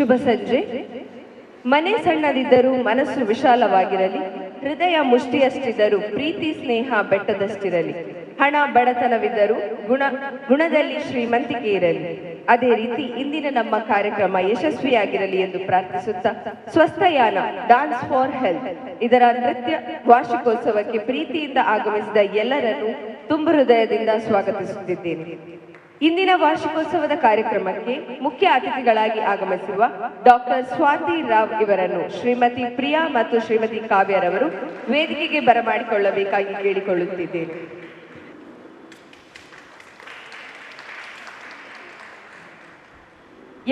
ಶುಭ ಸಂಜೆ. ಮನೆ ಸಣ್ಣದಿದ್ದರೂ ಮನಸ್ಸು ವಿಶಾಲವಾಗಿರಲಿ, ಹೃದಯ ಮುಷ್ಟಿಯಷ್ಟಿದ್ದರೂ ಪ್ರೀತಿ ಸ್ನೇಹ ಬೆಟ್ಟದಷ್ಟಿರಲಿ, ಹಣ ಬಡತನವಿದ್ದರೂ ಗುಣದಲ್ಲಿ ಶ್ರೀಮಂತಿಕೆ ಇರಲಿ. ಅದೇ ರೀತಿ ಇಂದಿನ ನಮ್ಮ ಕಾರ್ಯಕ್ರಮ ಯಶಸ್ವಿಯಾಗಿರಲಿ ಎಂದು ಪ್ರಾರ್ಥಿಸುತ್ತಾ, ಸ್ವಸ್ಥಯಾನ ಡಾನ್ಸ್ ಫಾರ್ ಹೆಲ್ತ್ ಇದರ ನೃತ್ಯ ವಾರ್ಷಿಕೋತ್ಸವಕ್ಕೆ ಪ್ರೀತಿಯಿಂದ ಆಗಮಿಸಿದ ಎಲ್ಲರನ್ನೂ ತುಂಬು ಹೃದಯದಿಂದ ಸ್ವಾಗತಿಸುತ್ತಿದ್ದೇನೆ. ಇಂದಿನ ವಾರ್ಷಿಕೋತ್ಸವದ ಕಾರ್ಯಕ್ರಮಕ್ಕೆ ಮುಖ್ಯ ಅತಿಥಿಗಳಾಗಿ ಆಗಮಿಸಿರುವ ಡಾಕ್ಟರ್ ಸ್ವಾತಿ ರಾವ್ ಇವರನ್ನು ಶ್ರೀಮತಿ ಪ್ರಿಯಾ ಮತ್ತು ಶ್ರೀಮತಿ ಕಾವ್ಯರವರು ವೇದಿಕೆಗೆ ಬರಮಾಡಿಕೊಳ್ಳಬೇಕಾಗಿ ಕೇಳಿಕೊಳ್ಳುತ್ತಿದ್ದೇನೆ.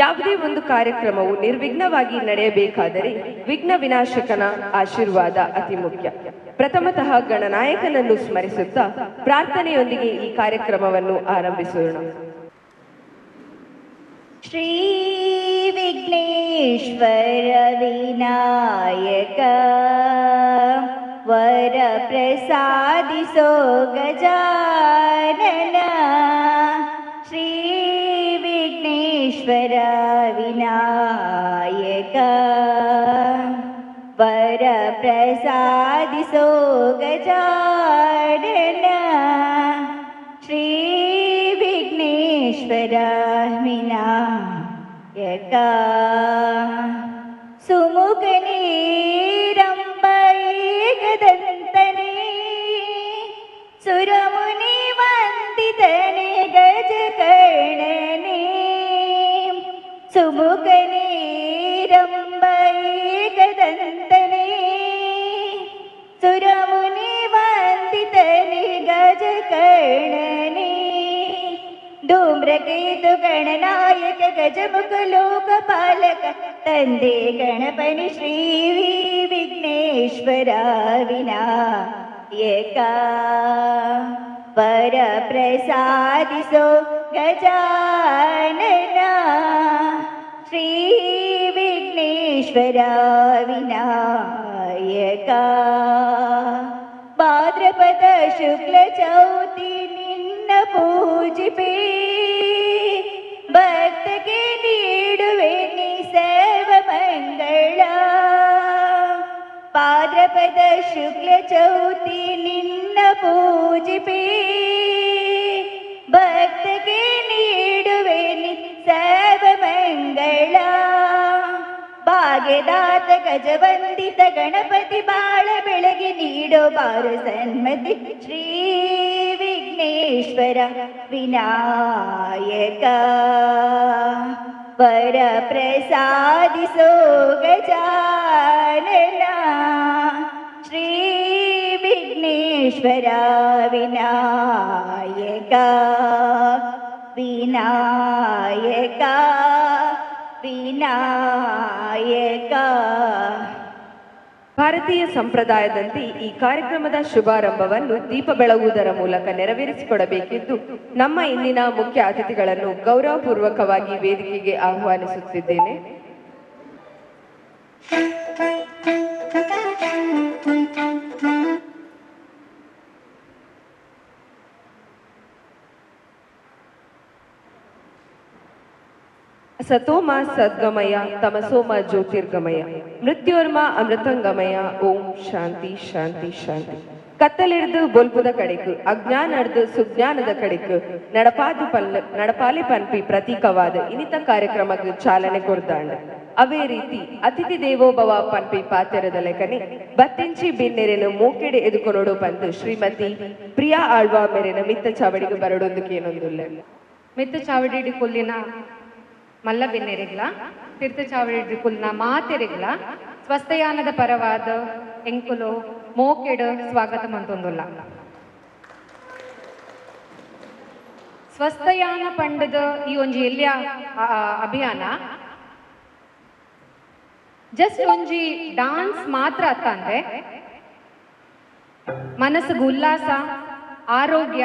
ಯಾವುದೇ ಒಂದು ಕಾರ್ಯಕ್ರಮವು ನಿರ್ವಿಘ್ನವಾಗಿ ನಡೆಯಬೇಕಾದರೆ ವಿಘ್ನ ವಿನಾಶಕನ ಆಶೀರ್ವಾದ ಅತಿ ಮುಖ್ಯ. ಪ್ರಥಮತಃ ಗಣನಾಯಕನನ್ನು ಸ್ಮರಿಸುತ್ತಾ ಪ್ರಾರ್ಥನೆಯೊಂದಿಗೆ ಈ ಕಾರ್ಯಕ್ರಮವನ್ನು ಆರಂಭಿಸೋಣ. ಶ್ರೀ ವಿಘ್ನೇಶ್ವರ ವಿನಾಯಕ ವರ ಪ್ರಸಾದಿಸೋ ಗಜಾನನ. ಶ್ರೀ ವಿಘ್ನೇಶ್ವರ ವಿನಾಯಕ ವರ ಪ್ರಸಾದಿಸೋ ಗಜಾನನ. ಶ್ರೀ ವಿಘ್ನೇಶ್ವರ ವಿನಾಯಕ ಸುಮುಖನೇ ರಂಭ ಏಕದಂತನೇ ಸುರಮುನಿ ವಂದಿತನೇ ಗಜಕರ್ಣನೇ. ಸುಮುಖನೇ ರಂಭ ಏಕದಂತನೇ ಸುರಮುನಿ ವಂದಿತನೇ ಗಜಕರ್ಣನೇ. ಧೂಮ್ರಕೇತು ಗಣನಾಯಕ ಗಜಮುಖ ಲೋಕಪಾಲಕ ತಂದೆ ಗಣಪನಿ ಶ್ರೀ ವಿಘ್ನೇಶ್ವರ ವಿನಾಯಕ ವರ ಪ್ರಸಾದಿಸೋ ಗಜಾನನ. ಶ್ರೀ ವಿಘ್ನೇಶ್ವರ ವಿನಾಯಕ ಭಾದ್ರಪದ ಶುಕ್ಲ ಚೌತಿ ನಿನ್ನ ಪೂಜಿಪೇ ಭಕ್ತಗೆ ನೀಡುವೆ ನೀ ಸರ್ವ ಮಂಗಳ. ಭಾದ್ರಪದ ಶುಕ್ಲ ಚೌತಿ ನಿನ್ನ ಪೂಜಿಪೇ ಭಕ್ತಗೆ ನೀಡುವೆ ನೀ ಸರ್ವ ಮಂಗಳ. ಭಾಗ್ಯದಾತ ಗಜವಂದಿತ ಗಣಪತಿ ಬಾಳ ಬೆಳಗಿ ನೀಡೋ ಬಾರು ಸನ್ಮತಿ. ಶ್ರೀ ವಿಘ್ನೇಶ್ವರ ವಿನಾಯಕ ವರ ಪ್ರಸಾದಿಸೋ ಗಜಾನನ. ಶ್ರೀ ವಿಘ್ನೇಶ್ವರ ವಿನಾಯಕ ವಿನಾಯಕ ವಿನಾಯಕ. ಭಾರತೀಯ ಸಂಪ್ರದಾಯದಂತೆ ಈ ಕಾರ್ಯಕ್ರಮದ ಶುಭಾರಂಭವನ್ನು ದೀಪ ಬೆಳಗುವುದರ ಮೂಲಕ ನೆರವೇರಿಸಿಕೊಡಬೇಕಿದ್ದು, ನಮ್ಮ ಇಂದಿನ ಮುಖ್ಯ ಅತಿಥಿಗಳನ್ನು ಗೌರವಪೂರ್ವಕವಾಗಿ ವೇದಿಕೆಗೆ ಆಹ್ವಾನಿಸುತ್ತಿದ್ದೇನೆ. ಸತೋಮ ಸದ್ಗಮಯ ತಮಸೋಮ ಜ್ಯೋತಿರ್ಗಮಯ ಮೃತ್ಯೋರ್ಮ ಅಮೃತಂಗಮಯ. ಓಂ ಶಾಂತಿ ಶಾಂತಿ ಶಾಂತಿ. ಕತ್ತಲಿಡ್ದು ಬೊಲ್ಪುದ ಕಡೆಕು ಅಜ್ಞಾನ ಅಡ್ದು ಸುಜ್ಞಾನದ ಕಡೆಕು ನಡಪಾಲಿ ಪನ್ಪಿ ಪ್ರತೀಕವಾದ ಇನಿತ ಕಾರ್ಯಕ್ರಮಕ್ಕೆ ಚಾಲನೆ ಕೊಡ್ದಾಂಡ. ಅವೇ ರೀತಿ ಅತಿಥಿ ದೇವೋಭವ ಪನ್ಪಿ ಪಾತ್ರದ ಲೆಕ್ಕನೆ ಬತ್ತಿಂಚಿ ಬಿನ್ನೆರೆನು ಮೂಕೆಡೆ ಎದುಕೊನೋಡು ಬಂದು ಶ್ರೀಮತಿ ಪ್ರಿಯಾ ಆಳ್ವಾ ಮೇರೆನ ಮಿತ್ತ ಚಾವಡಿಗೆ ಬರಡೊಂದುಕೇನೊಂದುಲ್ಲ. ಮಿತ್ತ ಚಾವಡಿ ಕೊಲ್ಲಿನ ಮಲ್ಲ ಬೆನ್ನೆರೆಗ್ಲ ತೀರ್ಥ ಚಾವಡಿ ಕುಲ್ನ ಮಾತೆರೆಗ್ಲ ಸ್ವಸ್ಥಯಾನದ ಪರವಾದ ಎಂಕುಲು ಮೋಕೆಡು ಸ್ವಾಗತ ಮಂತೊಂದುಲ್ಲ. ಸ್ವಸ್ಥಯಾನ ಪಂಡದ ಈ ಒಂಜಿ ಎಲ್ಯ ಅಭಿಯಾನ ಜಸ್ಟ್ ಒಂಜಿ ಡಾನ್ಸ್ ಮಾತ್ರ ಅತ್ತಂದ್ರೆ ಮನಸ್ಸಿಗೆ ಉಲ್ಲಾಸ, ಆರೋಗ್ಯ,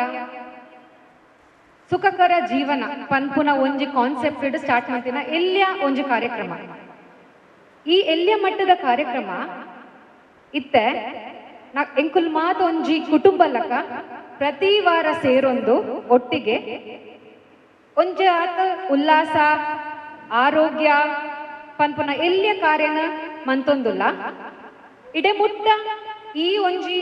ಸುಖಕರ ಜೀವನ ಪನ್ಪುನ ಒಂಜಿ ಕಾನ್ಸೆಪ್ಟ್ ಸ್ಟಾರ್ಟ್ ಮಾಡ್ತಿನ ಎಲ್ಯ ಒಂಜಿ ಕಾರ್ಯಕ್ರಮ. ಈ ಎಲ್ಯ ಮಟ್ಟದ ಕಾರ್ಯಕ್ರಮ ಇತ್ತೆ ಎಂಕುಲ್ ಮಾತ ಒಂಜಿ ಕುಟುಂಬ ಲಕ ಪ್ರತಿ ವಾರ ಸೇರೊಂದು ಒಟ್ಟಿಗೆ ಒಂಜಿ ಆತ ಉಲ್ಲಾಸ, ಆರೋಗ್ಯ, ಪನ್ಪುನ ಎಲ್ಲಿಯ ಕಾರ್ಯನ ಮಂತೊಂದುಲ್ಲ ಇಡೆ ಮುಟ್ಟ ಈ ಒಂಜಿ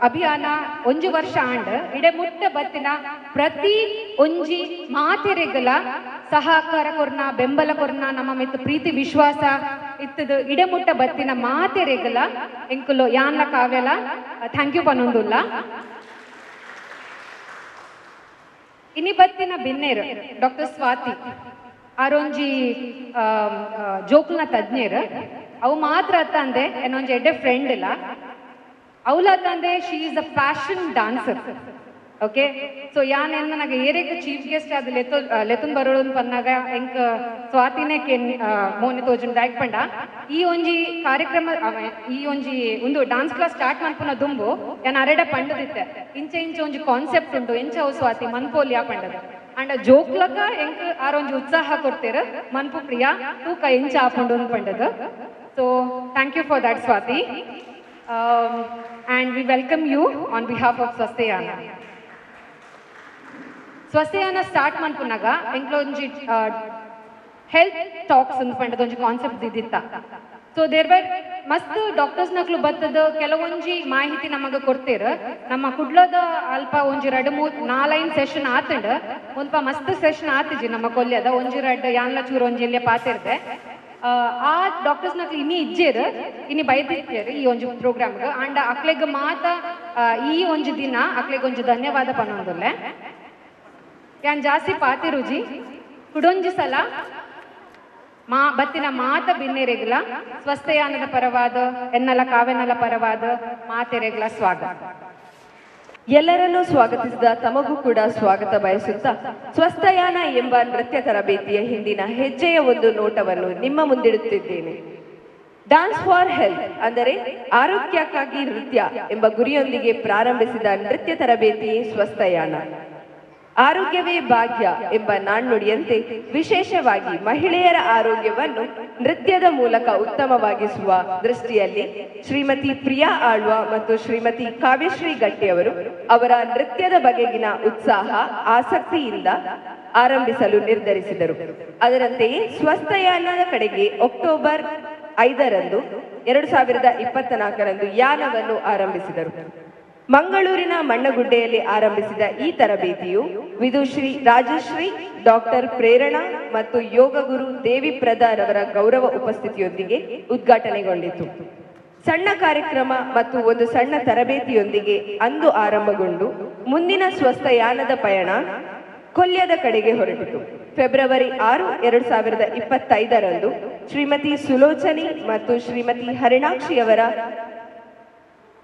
ಅಭಿಯಾನ ಒಂಜು ವರ್ಷ ಆಂಡ್ ಇಡೆ ಮುಟ್ಟ ಬತ್ತಿನ ಪ್ರತಿ ಒಂಜಿ ಮಾತೆರೆಗಲ ಸಹಕಾರ ಕೊರ್ನ ಬೆಂಬಲ ಕೊರ್ನ ನಮ್ಮ ಮಿತ್ತು ಪ್ರೀತಿ ವಿಶ್ವಾಸ ಇತ್ತದು ಇಡೆ ಮುಟ್ಟ ಬತ್ತಿನ ಮಾತೆರೆಗಲ ಎಂಕುಲು ಯಾನ್ಲ ಕಾವ್ಯಲ ಥ್ಯಾಂಕ್ ಯು ಪನ್ನೊಂದುಲ್ಲ ಇನಿ ಬತ್ತಿನ ಬಿನ್ನೇರು ಡಾಕ್ಟರ್ ಸ್ವಾತಿ ಆರೊಂಜಿ ಜೋಕ್ಲ್ನ ತಜ್ಞರು ಅವು ಮಾತ್ರ ಅತ್ತಂದೆ ಏನೊಂಜಿ ಎಡ್ಡೆ ಫ್ರೆಂಡ್ ಇಲ್ಲ ಅವಳ ಅತ್ತಂದೆ she is a fashion dancer okay so ಯಾನ್ ನನಗೆ ಏರೆಗ್ ಚೀಫ್ ಗೆಸ್ಟ್ ಅದು ಲೆತುನ್ ಬರೋಳು ಪನ್ನಾಗ ಎಂಕ್ ಸ್ವಾತಿನೇ ಮೋನೆ ತೋಜುನ್ ದಾಯಕ್ ಪಂಡ ಈ ಒಂಜಿ ಕಾರ್ಯಕ್ರಮ ಈ ಒಂಜಿ ಒಂದು ಡಾನ್ಸ್ ಕ್ಲಾಸ್ ಸ್ಟಾರ್ಟ್ ಮನ್ಪುನ ದುಂಬು ಯಾನ್ ಅರೆಡ ಪಂಡದಿತ್ತೆ ಇಂಚೆ ಇಂಚೆ ಒಂಜಿ ಕಾನ್ಸೆಪ್ಟ್ ಉಂಟು ಎಂಚ ಅವು ಸ್ವಾತಿ ಮನ್ಪೋಲಿ ಆ ಪಂಡದ ಅಂಡ ಜೋಕ್ಲಕ ಎಂಕ್ ಆರೊಂಜಿ ಉತ್ಸಾಹ ಕೊಡ್ತೇರ ಮನ್ಪು ಪ್ರಿಯಾ ತೂಕ ಎಂಚ ಆಪುಂಡು ಪಂಡದ so thank you for that Swathi and we welcome you on behalf of Swasthayana. Swasthayana start manpunaga enklonji health talks and pandadonji concept diditta. So there were ಮಸ್ತ್ ಡಾಕ್ಟರ್ಸ್ ನಕ್ಲು ಬತ್ತದ ಕೆಲವೊಂಜಿ ಮಾಹಿತಿ ನಮಗ ಕೊಡ್ತೀರ ನಮ್ಮ ಕುಡ್ಲದ ಅಲ್ಪ ಒಂಜಿ 2-3-4 ಸೆಷನ್ ಆತಂಡ ಒಂದ್ಪ ಮಸ್ತ್ ಸೆಷನ್ ಆತಿಜಿ ನಮ್ಮ ಕೊಲ್ಯದ ಒಂಜಿ 2 ಯಾನ್ಲ ಚೂರು ಒಂಜಿ ಇಲ್ಲೇ ಪಾತಿರ್ದೆ ಆ ಡಾಕ್ಟರ್ಸ್ ನಕ್ಲು ಇನ್ನಿ ಇಜ್ಜೇರ್ ಇನ್ನಿ ಬೈದಿತ್ತೇರು ಈ ಒಂಜಿ ಪ್ರೋಗ್ರಾಮ್ಗೆ ಅಂಡ್ ಅಕ್ಲೆಗ್ ಮಾತ ಈ ಒಂಜಿ ದಿನ ಅಕ್ಲೆಗ್ ಒಂಜಿ ಧನ್ಯವಾದ ಪನ್ನೊಂದುಲ್ಲೆ ಯಾನ್ ಜಾಸ್ತಿ ಪಾತಿರುಜಿ ಕುಡೊಂಜಿ ಸಲ ಬತ್ತಿನ ಮಾತ ಬಿನ್ನೆರೆಗ್ಲ ಸ್ವಸ್ಥಯಾನದ ಪರವಾದ ಎನ್ನಲ ಕಾವ್ಯನಲ ಪರವಾದ ಮಾತೆರೆಗ್ಲ ಸ್ವಾಗತ. ಎಲ್ಲರನ್ನೂ ಸ್ವಾಗತಿಸಿದ ತಮಗೂ ಕೂಡ ಸ್ವಾಗತ ಬಯಸುತ್ತಾ ಸ್ವಸ್ಥಯಾನ ಎಂಬ ನೃತ್ಯ ತರಬೇತಿಯ ಹಿಂದಿನ ಹೆಜ್ಜೆಯ ಒಂದು ನೋಟವನ್ನು ನಿಮ್ಮ ಮುಂದಿಡುತ್ತಿದ್ದೇನೆ. ಡಾನ್ಸ್ ಫಾರ್ ಹೆಲ್ತ್ ಅಂದರೆ ಆರೋಗ್ಯಕ್ಕಾಗಿ ನೃತ್ಯ ಎಂಬ ಗುರಿಯೊಂದಿಗೆ ಪ್ರಾರಂಭಿಸಿದ ನೃತ್ಯ ತರಬೇತಿಯೇ ಸ್ವಸ್ಥಯಾನ. ಆರೋಗ್ಯವೇ ಭಾಗ್ಯ ಎಂಬ ನಾಣ್ಣುಡಿಯಂತೆ ವಿಶೇಷವಾಗಿ ಮಹಿಳೆಯರ ಆರೋಗ್ಯವನ್ನು ನೃತ್ಯದ ಮೂಲಕ ಉತ್ತಮವಾಗಿಸುವ ದೃಷ್ಟಿಯಲ್ಲಿ ಶ್ರೀಮತಿ ಪ್ರಿಯಾ ಆಳ್ವ ಮತ್ತು ಶ್ರೀಮತಿ ಕಾವ್ಯಶ್ರೀ ಗಟ್ಟಿಯವರು ಅವರ ನೃತ್ಯದ ಬಗೆಗಿನ ಉತ್ಸಾಹ ಆಸಕ್ತಿಯಿಂದ ಆರಂಭಿಸಲು ನಿರ್ಧರಿಸಿದರು. ಅದರಂತೆಯೇ ಸ್ವಸ್ಥಯಾನದ ಕಡೆಗೆ ಅಕ್ಟೋಬರ್ 5ರಂದು 2024ರಂದು ಯಾನವನ್ನು ಆರಂಭಿಸಿದರು. ಮಂಗಳೂರಿನ ಮಣ್ಣಗುಡ್ಡೆಯಲ್ಲಿ ಆರಂಭಿಸಿದ ಈ ತರಬೇತಿಯು ವಿದುಶ್ರೀ ರಾಜಶ್ರೀ, ಡಾಕ್ಟರ್ ಪ್ರೇರಣಾ ಮತ್ತು ಯೋಗ ಗುರು ದೇವಿಪ್ರದ ರವರ ಗೌರವ ಉಪಸ್ಥಿತಿಯೊಂದಿಗೆ ಉದ್ಘಾಟನೆಗೊಂಡಿತು. ಸಣ್ಣ ಕಾರ್ಯಕ್ರಮ ಮತ್ತು ಒಂದು ಸಣ್ಣ ತರಬೇತಿಯೊಂದಿಗೆ ಅಂದು ಆರಂಭಗೊಂಡು ಮುಂದಿನ ಸ್ವಸ್ಥಯಾನದ ಪಯಣ ಕೊಲ್ಯದ ಕಡೆಗೆ ಹೊರಟಿತು. ಫೆಬ್ರವರಿ 6, 2025ರಂದು ಶ್ರೀಮತಿ ಸುಲೋಚನಿ ಮತ್ತು ಶ್ರೀಮತಿ ಹರಿಣಾಕ್ಷಿಯವರ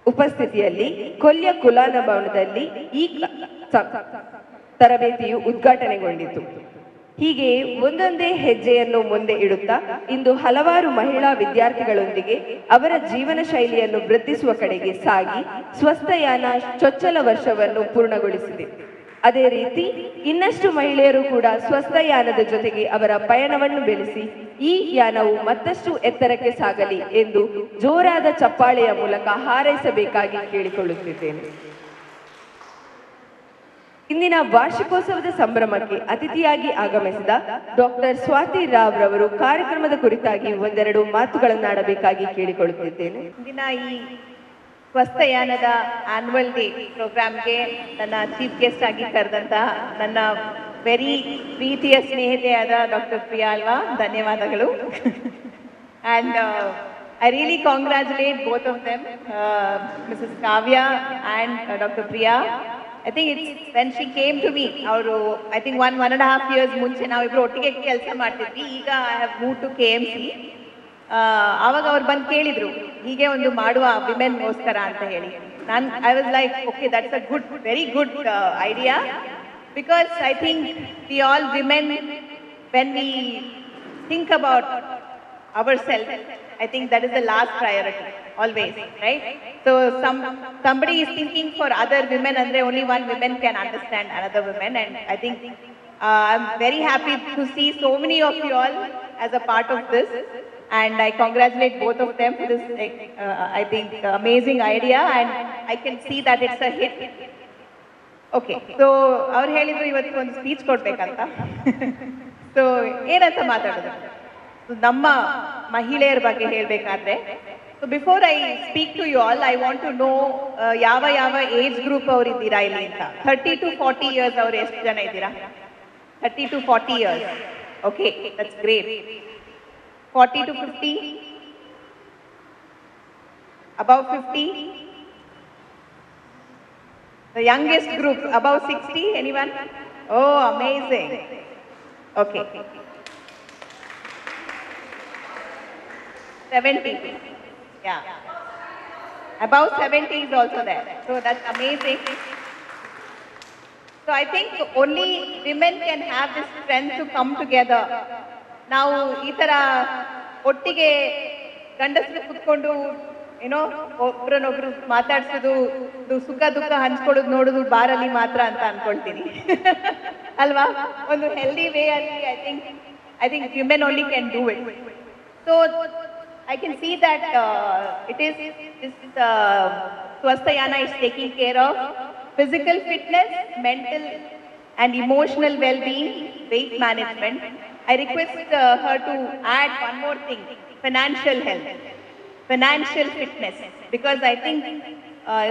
ಉಪಸ್ಥಿತಿಯಲ್ಲಿ ಕೊಲ್ಯ ಕುಲಾನ ಭವನದಲ್ಲಿ ಈ ತರಬೇತಿಯು ಉದ್ಘಾಟನೆಗೊಂಡಿತು. ಹೀಗೆ ಒಂದೊಂದೇ ಹೆಜ್ಜೆಯನ್ನು ಮುಂದೆ ಇಡುತ್ತಾ ಇಂದು ಹಲವಾರು ಮಹಿಳಾ ವಿದ್ಯಾರ್ಥಿಗಳೊಂದಿಗೆ ಅವರ ಜೀವನ ಶೈಲಿಯನ್ನು ವೃದ್ಧಿಸುವ ಕಡೆಗೆ ಸಾಗಿ ಸ್ವಸ್ಥಯಾನ ಚೊಚ್ಚಲ ವರ್ಷವನ್ನು ಪೂರ್ಣಗೊಳಿಸಿದೆ. ಅದೇ ರೀತಿ ಇನ್ನಷ್ಟು ಮಹಿಳೆಯರು ಕೂಡ ಸ್ವಸ್ಥಯಾನದ ಜೊತೆಗೆ ಅವರ ಪಯಣವನ್ನು ಬೆಳೆಸಿ ಈ ಯಾನವು ಮತ್ತಷ್ಟು ಎತ್ತರಕ್ಕೆ ಸಾಗಲಿ ಎಂದು ಜೋರಾದ ಚಪ್ಪಾಳೆಯ ಮೂಲಕ ಹಾರೈಸಬೇಕಾಗಿ ಕೇಳಿಕೊಳ್ಳುತ್ತಿದ್ದೇನೆ. ಇಂದಿನ ವಾರ್ಷಿಕೋತ್ಸವದ ಸಂಭ್ರಮಕ್ಕೆ ಅತಿಥಿಯಾಗಿ ಆಗಮಿಸಿದ ಡಾಕ್ಟರ್ ಸ್ವಾತಿ ರಾವ್ ರವರು ಕಾರ್ಯಕ್ರಮದ ಕುರಿತಾಗಿ ಒಂದೆರಡು ಮಾತುಗಳನ್ನಾಡಬೇಕಾಗಿ ಕೇಳಿಕೊಳ್ಳುತ್ತಿದ್ದೇನೆ. ಇಂದಿನ ಈ ಸ್ವಸ್ಥಯಾನದ ಆನ್ಯುವಲ್ ಡೇ ಪ್ರೋಗ್ರಾಮ್ಗೆ ನನ್ನ ಚೀಫ್ ಗೆಸ್ಟ್ ಆಗಿ ಕರೆದಂತಹ ನನ್ನ ವೆರಿ ಪ್ರೀತಿಯ ಸ್ನೇಹಿತೆಯಾದ ಡಾಕ್ಟರ್ ಪ್ರಿಯಾ ಅಲ್ವಾ, ಧನ್ಯವಾದಗಳು. And I really congratulate both of them, Mrs Kavya and doctor Priya. I think it's when she came to me, ಅವರು I think 1.5 years ಮುಂಚೆ ನಾವಿಬ್ರು ಒಟ್ಟಿಗೆ ಕೆಲಸ ಮಾಡ್ತಿದ್ವಿ. ಈಗ I have moved to KMC. ಆವಾಗ ಅವ್ರು ಬಂದು ಕೇಳಿದ್ರು ಹೀಗೆ ಒಂದು ಮಾಡುವ ವಿಮೆನ್ಗೋಸ್ಕರ ಅಂತ ಹೇಳಿ. I was like, okay, that's a good, very good idea, because I think we all women, when we think about ourselves, I think that is the last priority always, right? So somebody is thinking for other women, and only one woman can understand another woman, and I think I'm very happy to see so many of you all as a part of this, and I congratulate both of them for this I think amazing idea, and I can see that it's a hit. Okay, so ಅವ್ರು ಹೇಳಿದ್ರು ಇವತ್ತು ಒಂದು speech ಕೊಡ್ಬೇಕಂತ. So ಏನಂತ ಮಾತಾಡೋದು? ನಮ್ಮ ಮಹಿಳೆಯರ ಬಗ್ಗೆ ಹೇಳಬೇಕಾದ್ರೆ, so before I speak to you all, I want to know ಯಾವ ಯಾವ ಏಜ್ ಗ್ರೂಪ್ ಅವ್ರು ಇದ್ದೀರಾ ಇಲ್ಲಿ ಅಂತ. 30 to 40 ಇಯರ್ಸ್ ಅವ್ರು ಎಷ್ಟು ಜನ ಇದ್ದೀರಾ? 30 to 40 years. Okay, that's great. 40 to 50, above 50, the youngest group above 60, anyone? Oh, amazing. Okay. 70. Yeah. Above 70 is also there. So that's amazing. So I think only women can have this strength to come together. ನಾವು ಈ ತರ ಒಟ್ಟಿಗೆ ಗಂಡಸರು ಕುತ್ಕೊಂಡು ಏನೋ ಒಬ್ರನ್ನೊಬ್ರು ಮಾತಾಡ್ಸೋದು, ಸುಖ ದುಃಖ ಹಂಚ್ಕೊಳ್ಳೋದು ನೋಡೋದು ಬಾರಲ್ಲಿ ಮಾತ್ರ ಅಂತ ಅನ್ಕೊಳ್ತೀನಿ. ಅಲ್ವಾ? ಒಂದು ಹೆಲ್ದಿ ವೇ ಅಲ್ಲಿ I think women only can do it. So I can see that Swasthayana is taking care of physical fitness, mental and emotional well-being, weight management. I request her to add one more thing, financial health, financial fitness, because I think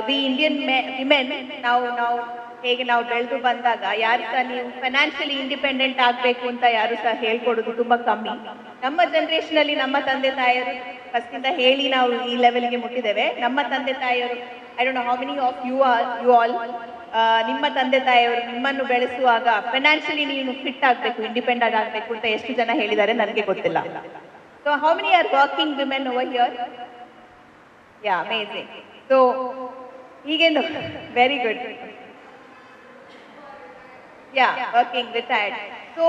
we Indian women now ಹೇಗೆ ನಾವು ಬೆಳೆದು ಬಂದಾಗ ಯಾರು ಸಹ ನೀವು financially independent ಆಗಬೇಕು ಅಂತ ಯಾರು ಸಹ ಹೇಳ್ಕೊಡೋದು ತುಂಬಾ ಕಮ್ಮಿ. ನಮ್ಮ ಜನರೇಷನ್ ಅಲ್ಲಿ ನಮ್ಮ ತಂದೆ ತಾಯಿಯರು ಫಸ್ಟ್ ಇಂದ ಹೇಳಿ ನಾವು ಈ ಲೆವೆಲ್ಗೆ ಮುಟ್ಟಿದ್ದೇವೆ. ನಮ್ಮ ತಂದೆ ತಾಯಿಯರು, I don't know how many of you all, ನಿಮ್ಮ ತಂದೆ ತಾಯಿಯವರು ನಿಮ್ಮನ್ನು ಬೆಳೆಸುವಾಗ ಫೈನಾನ್ಷಿಯಲಿ ನೀವು ಫಿಟ್ ಆಗಬೇಕು, ಇಂಡಿಪೆಂಡೆಂಟ್ ಆಗಬೇಕು ಅಂತ ಎಷ್ಟು ಜನ ಹೇಳಿದ್ದಾರೆ ನನಗೆ ಗೊತ್ತಿಲ್ಲ. So how many are working women over here? Yeah, amazing. So ಈಗೇನು ವೆರಿ ಗುಡ್. ಯಾ, ವರ್ಕಿಂಗ್, ರಿಟೈರ್ಡ್. ಸೊ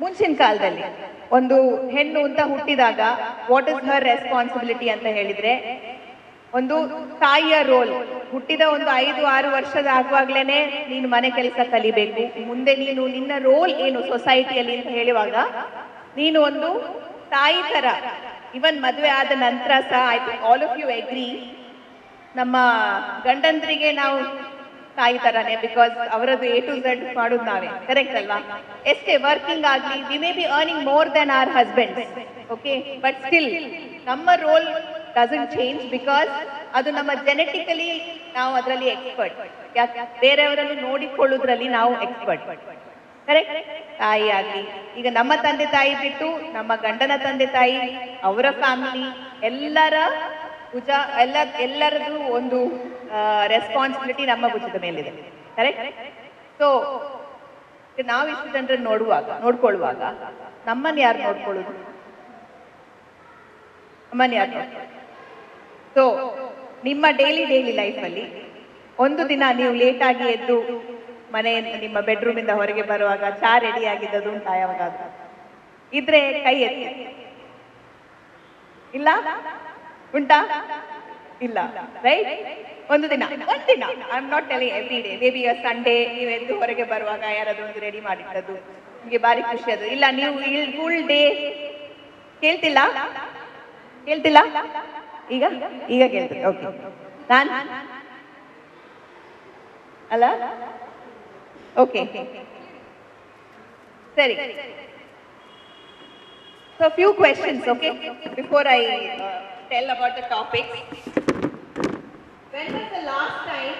ಮುಂಚಿನ ಕಾಲದಲ್ಲಿ ಒಂದು ಹೆಣ್ಣು ಅಂತ ಹುಟ್ಟಿದಾಗ ವಾಟ್ ಇಸ್ ಹರ್ ರೆಸ್ಪಾನ್ಸಿಬಿಲಿಟಿ ಅಂತ ಹೇಳಿದ್ರೆ, ಒಂದು ತಾಯಿಯ ರೋಲ್. ಹುಟ್ಟಿದ ಒಂದು 5-6 ವರ್ಷದ ಆಗುವಾಗ್ಲೇನೆ ನೀನು ಮನೆ ಕೆಲಸ ಕಲಿಬೇಕು, ಮುಂದೆ ನೀನು ನಿನ್ನ ರೋಲ್ ಏನು ಸೊಸೈಟಿಯಲ್ಲಿ ಅಂತ ಹೇಳುವಾಗ ನೀನು ಒಂದು ತಾಯಿ ತರ. ಇವನ್ ಮದುವೆ ಆದ ನಂತರ ಸಹ I think all of you agree, ನಮ್ಮ ಗಂಡಂದ್ರಿಗೆ ನಾವು ತಾಯಿ ತರಾನೆ, ಬಿಕಾಸ್ ಅವರದ್ದು A to Z ಮಾಡೋದು ನಾವೇ, ಕರೆಕ್ಟ್ ಅಲ್ವಾ? ಎಷ್ಟೇ ವರ್ಕಿಂಗ್ ಆಗ್ಲಿ, we may be earning more than our husband, okay, but still ನಮ್ಮ ರೋಲ್ ಡಸಂಟ್ ಚೇಂಜ್, ಬಿಕಾಸ್ ಅದು ನಮ್ಮ ಜೆನೆಟಿಕಲಿ ನಾವು ಅದರಲ್ಲಿ ಎಕ್ಸ್ಪರ್ಟ್. ಯಾಕೆ? ಬೇರೆಯವರನ್ನು ನೋಡಿಕೊಳ್ಳೋದ್ರಲ್ಲಿ ನಾವು ಎಕ್ಸ್ಪರ್ಟ್, ಕರೆಕ್ಟ್? ತಾಯಿ ಆಗ್ಲಿ, ಈಗ ನಮ್ಮ ತಂದೆ ತಾಯಿ ಬಿಟ್ಟು ನಮ್ಮ ಗಂಡನ ತಂದೆ ತಾಯಿ, ಅವರ ಫ್ಯಾಮಿಲಿ, ಎಲ್ಲರ ಭುಜ, ಎಲ್ಲರದ್ದು ಒಂದು ರೆಸ್ಪಾನ್ಸಿಬಿಲಿಟಿ ನಮ್ಮ ಭುಜದ ಮೇಲಿದೆ, ಕರೆಕ್ಟ್? ಸೊ ನಾವು ಇಷ್ಟು ಜನರನ್ನು ನೋಡ್ಕೊಳ್ಳುವಾಗ ನಮ್ಮನ್ನು ಯಾರು ನೋಡ್ಕೊಳ್ಳೋದು? ನಮ್ಮನ್ನು ಯಾರು ನೋಡ್ಕೊಳ್ಳೋದು? ಸೊ ನಿಮ್ಮ ಡೈಲಿ ಲೈಫಲ್ಲಿ ಒಂದು ದಿನ ನೀವು ಲೇಟ್ ಆಗಿ ಎದ್ದು ಮನೆಯಿಂದ ನಿಮ್ಮ ಬೆಡ್ರೂಮ್ ಇಂದ ಹೊರಗೆ ಬರುವಾಗ ಚಾ ರೆಡಿ ಆಗಿದ್ದದು ಉಂಟಾ? ಯಾವಾಗಾದ್ರೂ ಇದ್ರೆ ಕೈ ಎತ್ತಿ. ಇಲ್ಲ? ಉಂಟಾ? ಇಲ್ಲ, ರೈಟ್? ಒಂದು ದಿನ I am not telling every day, may be Sunday ನೀವು ಎದ್ದು ಹೊರಗೆ ಬರುವಾಗ ಯಾರಾದ್ರೂ ಒಂದು ರೆಡಿ ಮಾಡಿಟ್ಟದ್ದು ನಿಮಗೆ ಭಾರಿ ಖುಷಿ ಅದು. ಇಲ್ಲ, ನೀವು ಫುಲ್ ಡೇ ಕೇಳ್ತಿಲ್ಲ ಈಗ ಕೇಳ್ತೀನಿ. ಓಕೆ, ನಾನು ಅಲ್ಲ, ಓಕೆ, ಸರಿ. So few questions, okay, before I tell about the topic. When was the last time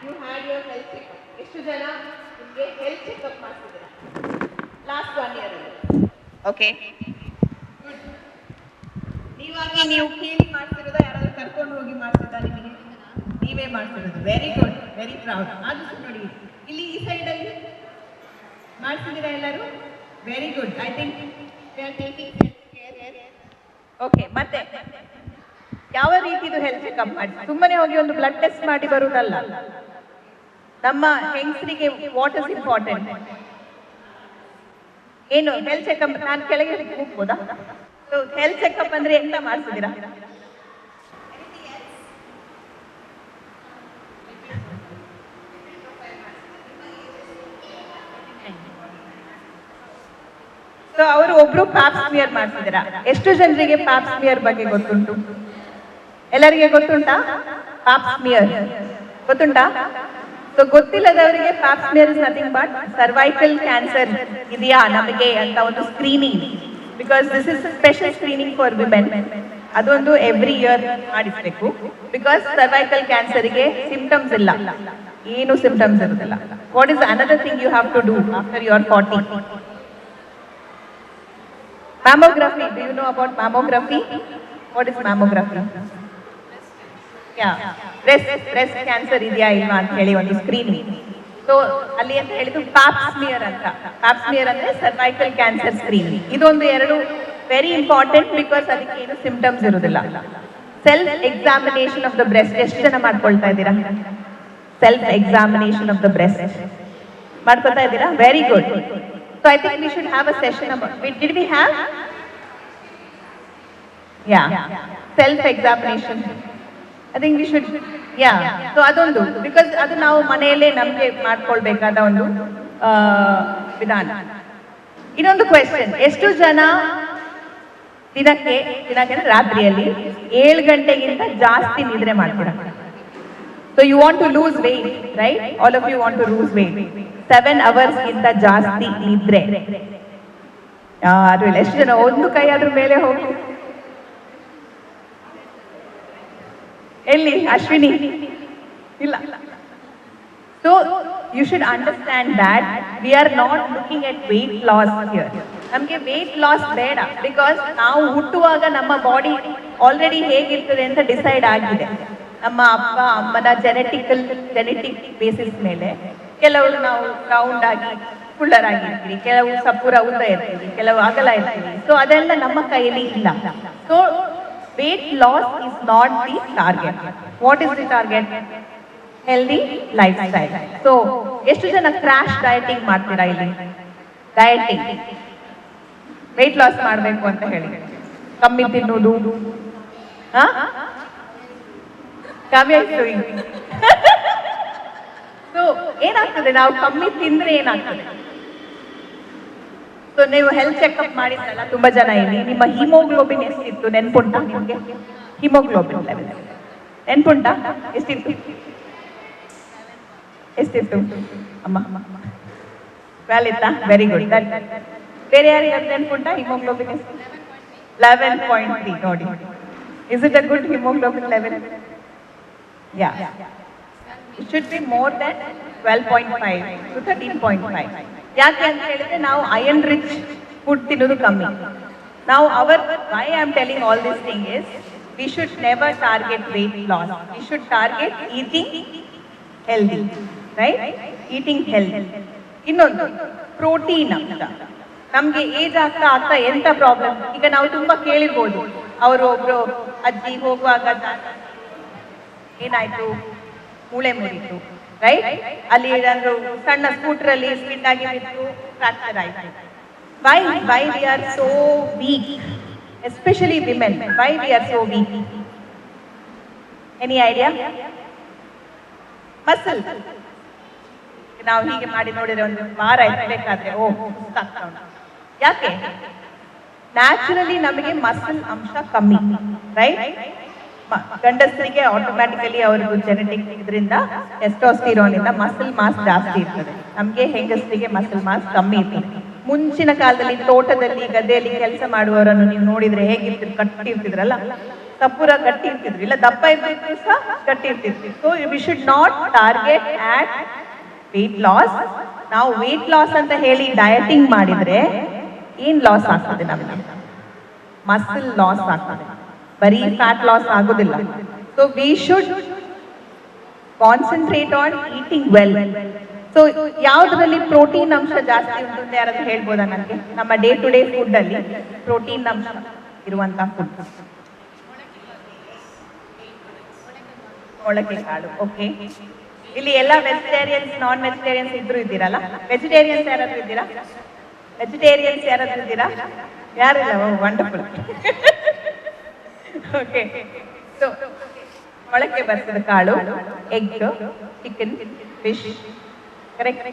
you had your health checkup? ಎಷ್ಟು ಜನ ನಿಮಗೆ ಹೆಲ್ತ್ ಚೆಕಪ್ ಮಾಡ್ತಿದ್ದೀರಾ ಲಾಸ್ಟ್ 1 year ಅಲ್ಲಿ? ಓಕೆ, ನೀವಾಗಿ ನೀವು ಕೇಳಿ ಮಾಡ್ತಿರೋದ, ಯಾರಾದ್ರೂ ಕರ್ಕೊಂಡು ಹೋಗಿ ಮಾಡ್ತಿದ್ದ ನಿಮಗೆ? ನೀವೇ ಮಾಡ್ತಿರೋದು. Very good, very proud. ಅದು ನೋಡಿ, ಇಲ್ಲಿ ಈ ಸೈಡ್ ಅಲ್ಲಿ ಮಾಡ್ತಿದ್ದೀರಾ ಎಲ್ಲರೂ? Very good. I think okay. ಮತ್ತೆ ಯಾವ ರೀತಿದು ಹೆಲ್ತ್ ಚೆಕಪ್ ಮಾಡಿ? ಸುಮ್ಮನೆ ಹೋಗಿ ಒಂದು ಬ್ಲಡ್ ಟೆಸ್ಟ್ ಮಾಡಿ ಬರುವುದಲ್ಲ. ನಮ್ಮ ಹೆಂಗಸರಿಗೆ ವಾಟ್ ಇಸ್ ಇಂಪಾರ್ಟೆಂಟ್? ಏನು ಹೆಲ್ತ್ ಚೆಕಪ್? ನಾನು ಕೆಳಗೆ ಹೋಗ್ಬೋದಾ? ಸೊ ಹೆಲ್ತ್ ಚೆಕಪ್ ಅಂದ್ರೆ ಎಂತ ಮಾಡ್ತಿದ್ದೀರಾ? ಸೊ ಅವರು ಒಬ್ರು ಪ್ಯಾಪ್ ಸ್ಮಿಯರ್ ಮಾಡ್ತಿದ್ದೀರಾ. ಎಷ್ಟು ಜನರಿಗೆ ಪ್ಯಾಪ್ ಸ್ಮಿಯರ್ ಬಗ್ಗೆ ಗೊತ್ತುಂಟು? ಎಲ್ಲರಿಗೆ ಗೊತ್ತುಂಟಾ? ಪ್ಯಾಪ್ ಸ್ಮಿಯರ್ ಗೊತ್ತುಂಟಾ? ಸೊ ಗೊತ್ತಿಲ್ಲದವರಿಗೆ pap smear is nothing but cervical cancer ಇದೆಯಾ ನಮಗೆ ಅಂತ ಒಂದು screening. Because this is special screening for women. ಅದೊಂದು ಎವ್ರಿ ಇಯರ್ ಮಾಡಿಸ್ಬೇಕು. ಬಿಕಾಸ್ ಸರ್ವೈಕಲ್ ಕ್ಯಾನ್ಸರ್ಗೆ ಸಿಂಪ್ಟಮ್ಸ್ ಇಲ್ಲ, ಏನು ಸಿಂಪ್ಟಮ್ಸ್ ಇರುದಿಲ್ಲ. What is another thing you have to do after your 40? Mammography. Do you know about mammography? What is mammography? Yeah, breast cancer ಇದೆಯಾ ಇಲ್ವಾ ಅಂತ ಹೇಳಿ ಒಂದು ಸ್ಕ್ರೀನಿಂಗ್. ಸೊ ಅಲ್ಲಿ ಅಂತ ಹೇಳಿದ್ದು ಪ್ಯಾಪ್ ಸ್ಮಿಯರ್ ಅಂತ. ಪ್ಯಾಪ್ ಸ್ಮಿಯರ್ ಅಂದ್ರೆ ಸರ್ವೈಕಲ್ ಕ್ಯಾನ್ಸರ್ ಸ್ಕ್ರೀನಿಂಗ್. ಇದೊಂದು ಎರಡು ವೆರಿ ಇಂಪಾರ್ಟೆಂಟ್, ಬಿಕಾಸ್ ಅದಕ್ಕೆ ಏನು ಸಿಂಪ್ಟಮ್ಸ್ ಇರುವುದಿಲ್ಲ. Self examination of the breast ಎಷ್ಟು ಜನ ಮಾಡ್ಕೊಳ್ತಾ ಇದ್ದೀರಾ? Self examination of the breast ಮಾಡ್ಕೊತಾ ಇದ್ದೀರಾ? Very good. So I think we should have a session about, did we have? Yeah, self-examination. I think we should, yeah. So ಅದೊಂದು, because ಅದು ನಾವು ಮನೆಯಲ್ಲೇ ನಮಗೆ ಮಾಡ್ಕೊಳ್ಬೇಕಾದ ಒಂದು ವಿಧಾನ. ಇನ್ನೊಂದು ಕ್ವೆಶ್ಚನ್, ಎಷ್ಟು ಜನ ದಿನಕ್ಕೆ ರಾತ್ರಿಯಲ್ಲಿ 7 ಗಂಟೆಗಿಂತ ಜಾಸ್ತಿ ನಿದ್ರೆ ಮಾಡ್ತೀರಾ? So you want to lose weight, right? All of you want to lose weight. 7 hours ಗಿಂತ ಜಾಸ್ತಿ ನಿದ್ರೆ. ಯಾರು ಇಲ್ಲ. ಎಷ್ಟು ಜನ? ಒಂದು ಕೈ ಅದ್ರ ಮೇಲೆ ಹೋಗಿ. ಎಲ್ಲಿ? ಅಶ್ವಿನಿ ಇಲ್ಲ. So you should understand that we are not looking at weight loss here. ನಮಗೆ weight loss ಬೇಡ, ಬಿಕಾಸ್ ನಾವು ಹುಟ್ಟುವಾಗ ನಮ್ಮ ಬಾಡಿ ಆಲ್ರೆಡಿ ಹೇಗಿರ್ತದೆ ಅಂತ ಡಿಸೈಡ್ ಆಗಿದೆ. ನಮ್ಮ ಅಪ್ಪ ಅಮ್ಮನ ಜೆನೆಟಿಕ್ ಬೇಸಿಸ್ ಮೇಲೆ ಕೆಲವರು ನಾವು ರೌಂಡ್ ಆಗಿ ಕುಳ್ಳರಾಗಿರ್ತೀವಿ, ಕೆಲವು ಸಪೂರ ಉದ್ದ ಇರ್ತೀವಿ, ಕೆಲವು ಅಗಲ ಇರ್ತೀವಿ. ಸೊ ಅದೆಲ್ಲ ನಮ್ಮ ಕೈಯಲ್ಲಿ ಇಲ್ಲ. So weight loss is not the target. What is the target? Healthy life style. So ಎಷ್ಟು ಜನ ಕ್ರಾಶ್ ಡಯಟಿಂಗ್ ಮಾಡ್ತೀರಾ ಇಲ್ಲಿ? ಡಯಟಿಂಗ್ ವೇಟ್ ಲಾಸ್ ಮಾಡಬೇಕು ಅಂತ ಹೇಳಿ ಕಮ್ಮಿ ತಿನ್ನುವುದು. ಕಾವ್ಯ ಸೊ ಏನಾಗ್ತದೆ, ನಾವು ಕಮ್ಮಿ ತಿಂದ್ರೆ ಏನಾಗ್ತದೆ? ಸೊ ನೀವು ಹೆಲ್ತ್ ಚೆಕ್ಅಪ್ ಮಾಡಿದ್ರಲ್ಲ ತುಂಬಾ ಜನ ಇಲ್ಲಿ, ನಿಮ್ಮ ಹಿಮೋಗ್ಲೋಬಿನ್ ಎಷ್ಟಿತ್ತು ನೆನ್ಪುಂಟಾ ನಿಮ್ಗೆ? ಹಿಮೋಗ್ಲೋಬಿನ್ ಲೆವೆಲ್ ನೆನ್ಪುಂಟಾ? ಎಷ್ಟಿತ್ತು ಅಮ್ಮ? 12 ಇತ್ತಾ? Very good. ಬೇರೆ ಯಾರಿಗೆ ನೆನ್ಪುಂಟಾ ಹಿಮೋಗ್ಲೋಬಿನ್ ಎಷ್ಟು? 11.3. ನೋಡಿ, is it a good haemoglobin level? Yeah, it should be more than 12.5 to 13.5. ಯಾಕೆ ಅಂತ ಹೇಳಿದ್ರೆ ನಾವು ಐರನ್ ರಿಚ್ ಫುಡ್ ತಿನ್ನೋದು ಕಮ್ಮಿ. ನಾವು why I am telling all this thing is, we should never target weight loss. We should target eating healthy, right? Eating healthy. ಇನ್ನೊಂದು protein ಅಂಶ. ನಮ್ಗೆ ಏಜ್ ಆಗ್ತಾ ಎಂತ ಪ್ರಾಬ್ಲಮ್? ಈಗ ನಾವು ತುಂಬಾ ಕೇಳಿರ್ಬೋದು, ಅವರು ಒಬ್ರು ಅಜ್ಜಿ ಹೋಗುವಾಗ ಏನಾಯ್ತು, ಮೂಳೆ ಮುರಿತು, ರೈಟ್? ಅಲ್ಲಿ ಏನಾದ್ರು ಸಣ್ಣ ಸ್ಕೂಟರ್ ಅಲ್ಲಿ ಸ್ಕಿಡ್ ಆಗಿ ಬಿಟ್ಟು ಫ್ರಾಕ್ಚರ್ ಆಯ್ತು. Why we are so weak, especially women? Why we are so weak? Any idea? Muscle. ನಾವು ಹೀಗೆ ಮಾಡಿ ನೋಡಿದ್ರೆ ಒಂದು ವಾರ ಎತ್ತಬೇಕಾದ್ರೆ ಸುಸ್ತಾಗ್ತಾ ಉಂಟು. ಯಾಕೆ? ನ್ಯಾಚುರಲಿ ನಮಗೆ ಮಸಲ್ ಅಂಶ ಕಮ್ಮಿ, ರೈಟ್? ಗಂಡಸರಿಗೆ ಆಟೋಮ್ಯಾಟಿಕಲಿ ಅವ್ರಿಗೂ ಜೆನೆಟಿಕ್ ಇದರಿಂದ ಟೆಸ್ಟೋಸ್ಟಿರೋನ್ ಇಂದ ಮಸಲ್ ಮಾಸ್ ಜಾಸ್ತಿ ಇರ್ತದೆ. ನಮ್ಗೆ ಹೆಂಗಸರಿಗೆ ಮಸಲ್ ಮಾಸ್ ಕಮ್ಮಿ ಇರ್ತದೆ. ಮುಂಚಿನ ಕಾಲದಲ್ಲಿ ತೋಟದಲ್ಲಿ ಗದ್ದೆಯಲ್ಲಿ ಕೆಲಸ ಮಾಡುವವರನ್ನು ನೀವು ನೋಡಿದ್ರೆ ಹೇಗಿರ್ತಿದ್ರು? ಕಟ್ಟಿ ಇರ್ತಿದ್ರಲ್ಲ, ಸಪೂರ ಗಟ್ಟಿ ಇರ್ತಿದ್ರು, ಇಲ್ಲ ದಪ್ಪ ಇರ್ತಿದ್ರು ಸಹ ಗಟ್ಟಿ ಇರ್ತಿದ್ರು. So we should not target at weight loss. ನಾವು ವೇಟ್ ಲಾಸ್ ಅಂತ ಹೇಳಿ ಡಯಟಿಂಗ್ ಮಾಡಿದ್ರೆ ಏನ್ ಲಾಸ್ ಆಗ್ತದೆ? ನಮ್ಗೆ ಮಸಲ್ ಲಾಸ್ ಆಗ್ತದೆ, ಬರೀ ಫ್ಯಾಟ್ ಲಾಸ್ ಆಗೋದಿಲ್ಲ. So we should concentrate on eating well. So ಯಾವ್ದ್ರಲ್ಲಿ ಪ್ರೋಟೀನ್ ಅಂಶ ಜಾಸ್ತಿ ಉಂಟು ಯಾರಾದ್ರೂ ಹೇಳ್ಬೋದಾ ನನಗೆ? ನಮ್ಮ ಡೇ ಟು ಡೇ ಫುಡ್ ಅಲ್ಲಿ ಪ್ರೋಟೀನ್ ಅಂಶ ಇರುವಂತ ಫುಡ್. ಮೊಳಕೆ ಕಾಳು. ಓಕೆ, ಇಲ್ಲಿ ಎಲ್ಲ ವೆಜಿಟೇರಿಯನ್ಸ್ ನಾನ್ ವೆಜಿಟೇರಿಯನ್ಸ್ ಇದ್ರು ಇದ್ದೀರಲ್ಲ? ವೆಜಿಟೇರಿಯನ್ಸ್ ಯಾರಾದ್ರೂ ಇದ್ದೀರಾ? ವೆಜಿಟೇರಿಯನ್ಸ್ ಯಾರಾದ್ರೂ ಇದ್ದೀರಾ? ಯಾರಿಲ್ಲ? ವಂಡರ್ಫುಲ್. ಓಕೆ, ಸೊ ಮೊಳಕೆ ಬರ್ತದ ಕಾಳು, ಎಗ್, ಚಿಕನ್, ಫಿಶ್, ಕರೆಕ್ಟ್?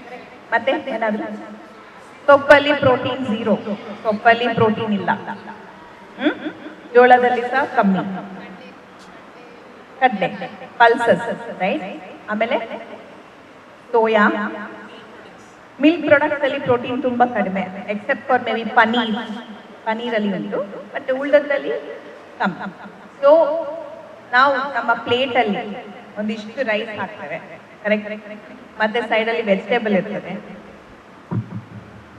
ಮತ್ತೆ ಏನಾದ್ರು? ಸೊಪ್ಪಲ್ಲಿ ಪ್ರೋಟೀನ್ 0, ಸೊಪ್ಪಲ್ಲಿ ಪ್ರೋಟೀನ್ ಇಲ್ಲ. ಜೋಳದಲ್ಲಿ ಸಹ ಕಮ್ಮಿ. ಕಡ್ಲೆ, ಪಲ್ಸಸ್, ರೈಟ್? ಆಮೇಲೆ ಸೋಯಾ, ಮಿಲ್ಕ್ ಪ್ರಾಡಕ್ಟ್ಸ್ ಅಲ್ಲಿ ಪ್ರೋಟೀನ್ ತುಂಬಾ ಕಡಿಮೆ, except for maybe paneer, ಪನೀರಲ್ಲಿ ಉಂಟು, ಬಟ್ ಉಳ್ದದ್ರಲ್ಲಿ ಕಮ್ಮಿ. ಸೊ ನಾವು ನಮ್ಮ ಪ್ಲೇಟಲ್ಲಿ ಒಂದಿಷ್ಟು ರೈಸ್ ಹಾಕ್ತೇವೆ, ಕರೆಕ್ಟ್, ಮತ್ತೆ ಸೈಡಲ್ಲಿ ವೆಜಿಟೇಬಲ್ ಇರ್ತದೆ.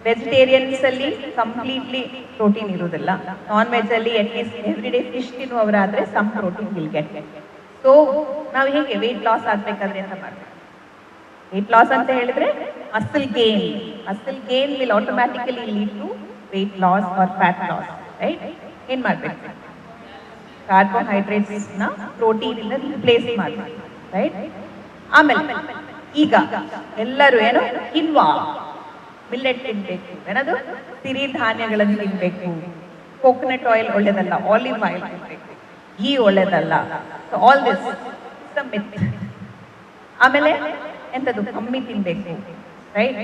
ವೆಜಿಟೇರಿಯನ್ಸ್ ಅಲ್ಲಿ ಕಂಪ್ಲೀಟ್ಲಿ ಪ್ರೋಟೀನ್ ಇರುವುದಿಲ್ಲ. ನಾನ್ ವೆಜ್ ಅಲ್ಲಿ ಅಟ್ಲೀಸ್ಟ್ ಎವ್ರಿ ಡೇ ಫಿಶ್ ತಿನ್ನುವವರಾದ್ರೆ some protein will get. So ನಾವು ಹೇಗೆ ವೆಯ್ಟ್ ಲಾಸ್ ಆಗ್ಬೇಕಾದ್ರೆ ಅಂತ ಮಾಡ್ತೀವಿ. ವೆಯ್ಟ್ ಲಾಸ್ ಅಂತ ಹೇಳಿದ್ರೆ muscle gain will automatically lead to weight loss or fat loss, right? ಏನ್ ಮಾಡ್ಬೇಕು? ಕಾರ್ಬೋಹೈಡ್ರೇಟ್ಸ್ ನ ಪ್ರೋಟೀನ್ ಇಂದ ರಿಪ್ಲೇಸ್ ಮಾಡ್ಬೇಕು, ರೈಟ್? ಆಮೇಲೆ ಈಗ ಎಲ್ಲರೂ ಏನು ಕಿನ್ವಾ ಮಿಲ್ಲೆಟ್ ತಿನ್ಬೇಕು, ಏನದು ಸಿರಿಧಾನ್ಯಗಳನ್ನು ತಿನ್ಬೇಕು. ಕೋಕೋನಟ್ ಆಯಿಲ್ ಒಳ್ಳೇದಲ್ಲ, ಆಲಿವ್ ಆಯಿಲ್ ತಿನ್ಬೇಕು, ಘೀ ಒಳ್ಳೇದಲ್ಲ. ಆಲ್ ದಿಸ್ ಮಿತ್. ಆಮೇಲೆ ಎಂತದು ಕಮ್ಮಿ ತಿನ್ಬೇಕು, ರೈಟ್?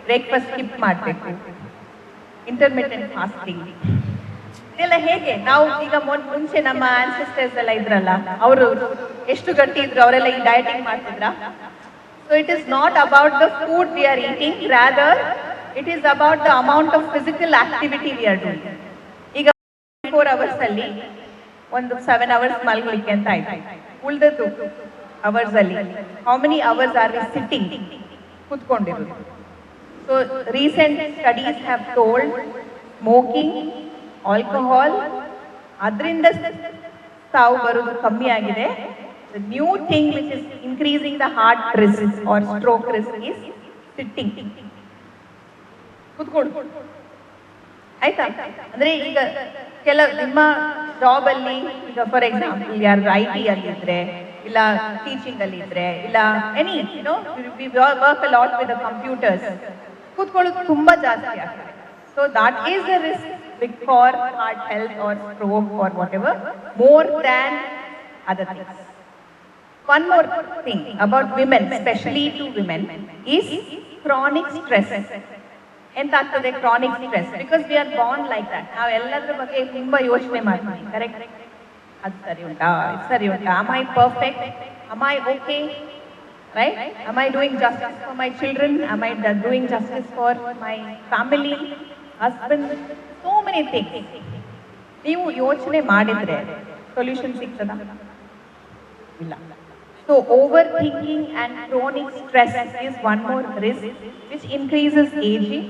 ಬ್ರೇಕ್ಫಾಸ್ಟ್ ಸ್ಕಿಪ್ ಮಾಡಬೇಕು, ಇಂಟರ್ಮಿಟೆಂಟ್ ಫಾಸ್ಟಿಂಗ್. ಇದೆಲ್ಲ ಹೇಗೆ ನಾವು ಈಗ ಮುಂಚೆ ನಮ್ಮ ಆನ್ಸೆಸ್ಟರ್ಸ್ ಎಲ್ಲ ಇದ್ರಲ್ಲ, ಅವರು ಎಷ್ಟು ಗಟ್ಟಿ ಇದ್ರು, ಅವರೆಲ್ಲ ಈ ಡಯಟಿಂಗ್ ಮಾಡ್ತಿದ್ರ? So it is not about the food we are eating, rather it is about the amount of physical activity we are doing. ಈಗ 4 hours ಅಲ್ಲಿ ಒಂದು 7 hours ಮಲಗಲಿಕ್ಕೆ ಅಂತ ಆಯ್ತು, ಉಳಿದದ್ದು ಅವರ್ಸ್ ಅಲ್ಲಿ how many hours are we sitting, ಕೂತ್ಕೊಂಡಿರೋದು? So recent studies have told smoking, alcohol, ಅದರಿಂದ ಸಾವು ಬರೋದು ಕಮ್ಮಿ ಆಗಿದೆ. The new thing which is increasing the heart risk or stroke risk is sitting. ಕೂತ್ಕೊಂಡು ಆಯ್ತಾ? ಅಂದ್ರೆ ಈಗ ನಿಮ್ಮ ಜಾಬ್ ಅಲ್ಲಿ ಈಗ ಫಾರ್ ಎಕ್ಸಾಂಪಲ್ ಯಾರು IT ಅಲ್ಲಿ ಇದ್ರೆ, ಇಲ್ಲ ಟೀಚಿಂಗ್ ಅಲ್ಲಿ ಇದ್ರೆ, ಇಲ್ಲ any we work a lot with the computers, ಕೂತ್ಕೊಳ್ಳೋದು ತುಂಬಾ ಜಾಸ್ತಿ ಆಗ್ತದೆ. So that is the risk big for heart health or stroke or whatever, more than other things. One more thing about women, especially to women, is chronic stress. ಎಂತಾಗ್ತದೆ chronic stress? Because we are born like that. ನಾವು ಎಲ್ಲದ್ರ ಬಗ್ಗೆ ತುಂಬಾ ಯೋಚನೆ ಮಾಡ್ತೀವಿ, correct? ಅದು ಸರಿ ಉಂಟಾ, ಇದು ಸರಿ ಉಂಟಾ, am I perfect, am I okay, right? Am I doing justice for my children, am I doing justice for my family, husband? So many things. ನೀವು ಯೋಚನೆ ಮಾಡಿದ್ರೆ ಸೊಲ್ಯೂಷನ್ ಸಿಗ್ತದ? ಇಲ್ಲ. So overthinking and chronic stress is one more risk which increases aging,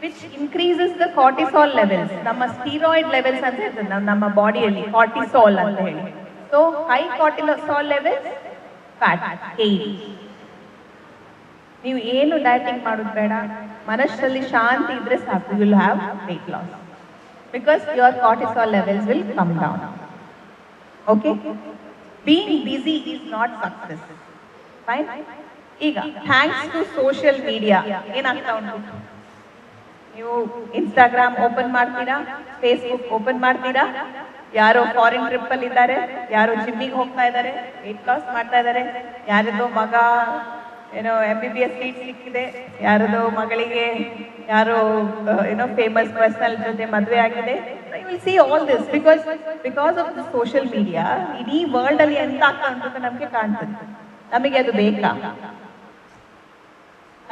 which increases the cortisol levels. ನಮ್ಮ steroid levels ಅಂತ ಇರ್ತದೆ ನಮ್ಮ ಬಾಡಿಯಲ್ಲಿ, cortisol ಅಂತ ಹೇಳಿ. So high cortisol levels, fat gain. ನೀವು ಏನು ಡಯಟಿಂಗ್ ಮಾಡೋದು ಬೇಡ, ಮನಸ್ಸಲ್ಲಿ ಶಾಂತಿ ಇದ್ರೆ ಸಾಕು, you will have weight loss because your cortisol levels will come down. Okay? Being busy is not success. Fine? ಈಗ ಥ್ಯಾಂಕ್ಸ್ ಟು ಸೋಷಿಯಲ್ ಮೀಡಿಯಾ ಏನಾಗ್ತಾ ಉಂಟು? ನೀವು ಇನ್ಸ್ಟಾಗ್ರಾಮ್ ಓಪನ್ ಮಾಡ್ತೀರಾ, ಫೇಸ್ಬುಕ್ ಓಪನ್ ಮಾಡ್ತೀರಾ, ಯಾರೋ ಫಾರಿನ್ ಟ್ರಿಪ್ ಅಲ್ಲಿ ಇದ್ದಾರೆ, ಯಾರೋ ಜಿಮ್ಮಿಗೆ ಹೋಗ್ತಾ ಇದ್ದಾರೆ, ವೆಯ್ಟ್ ಲಾಸ್ ಮಾಡ್ತಾ ಇದ್ದಾರೆ, ಯಾರದೋ ಮಗ ಏನೋ MBBS ಸೀಟ್ ಸಿಕ್ಕಿದೆ, ಯಾರದೋ ಮಗಳಿಗೆ ಯಾರೋ ಏನೋ ಫೇಮಸ್ ಪರ್ಸನಲ್ ಜೊತೆ ಮದುವೆ ಆಗಿದೆ. You will see all this because of the social media. ಇಡೀ ವರ್ಲ್ಡ್ ಅಲ್ಲಿ ಎಂತ ಆಗ್ತಾ ಉಂಟು ಅಂತ ನಮ್ಗೆ ಕಾಣ್ತದೆ. ನಮಗೆ ಅದು ಬೇಕಾ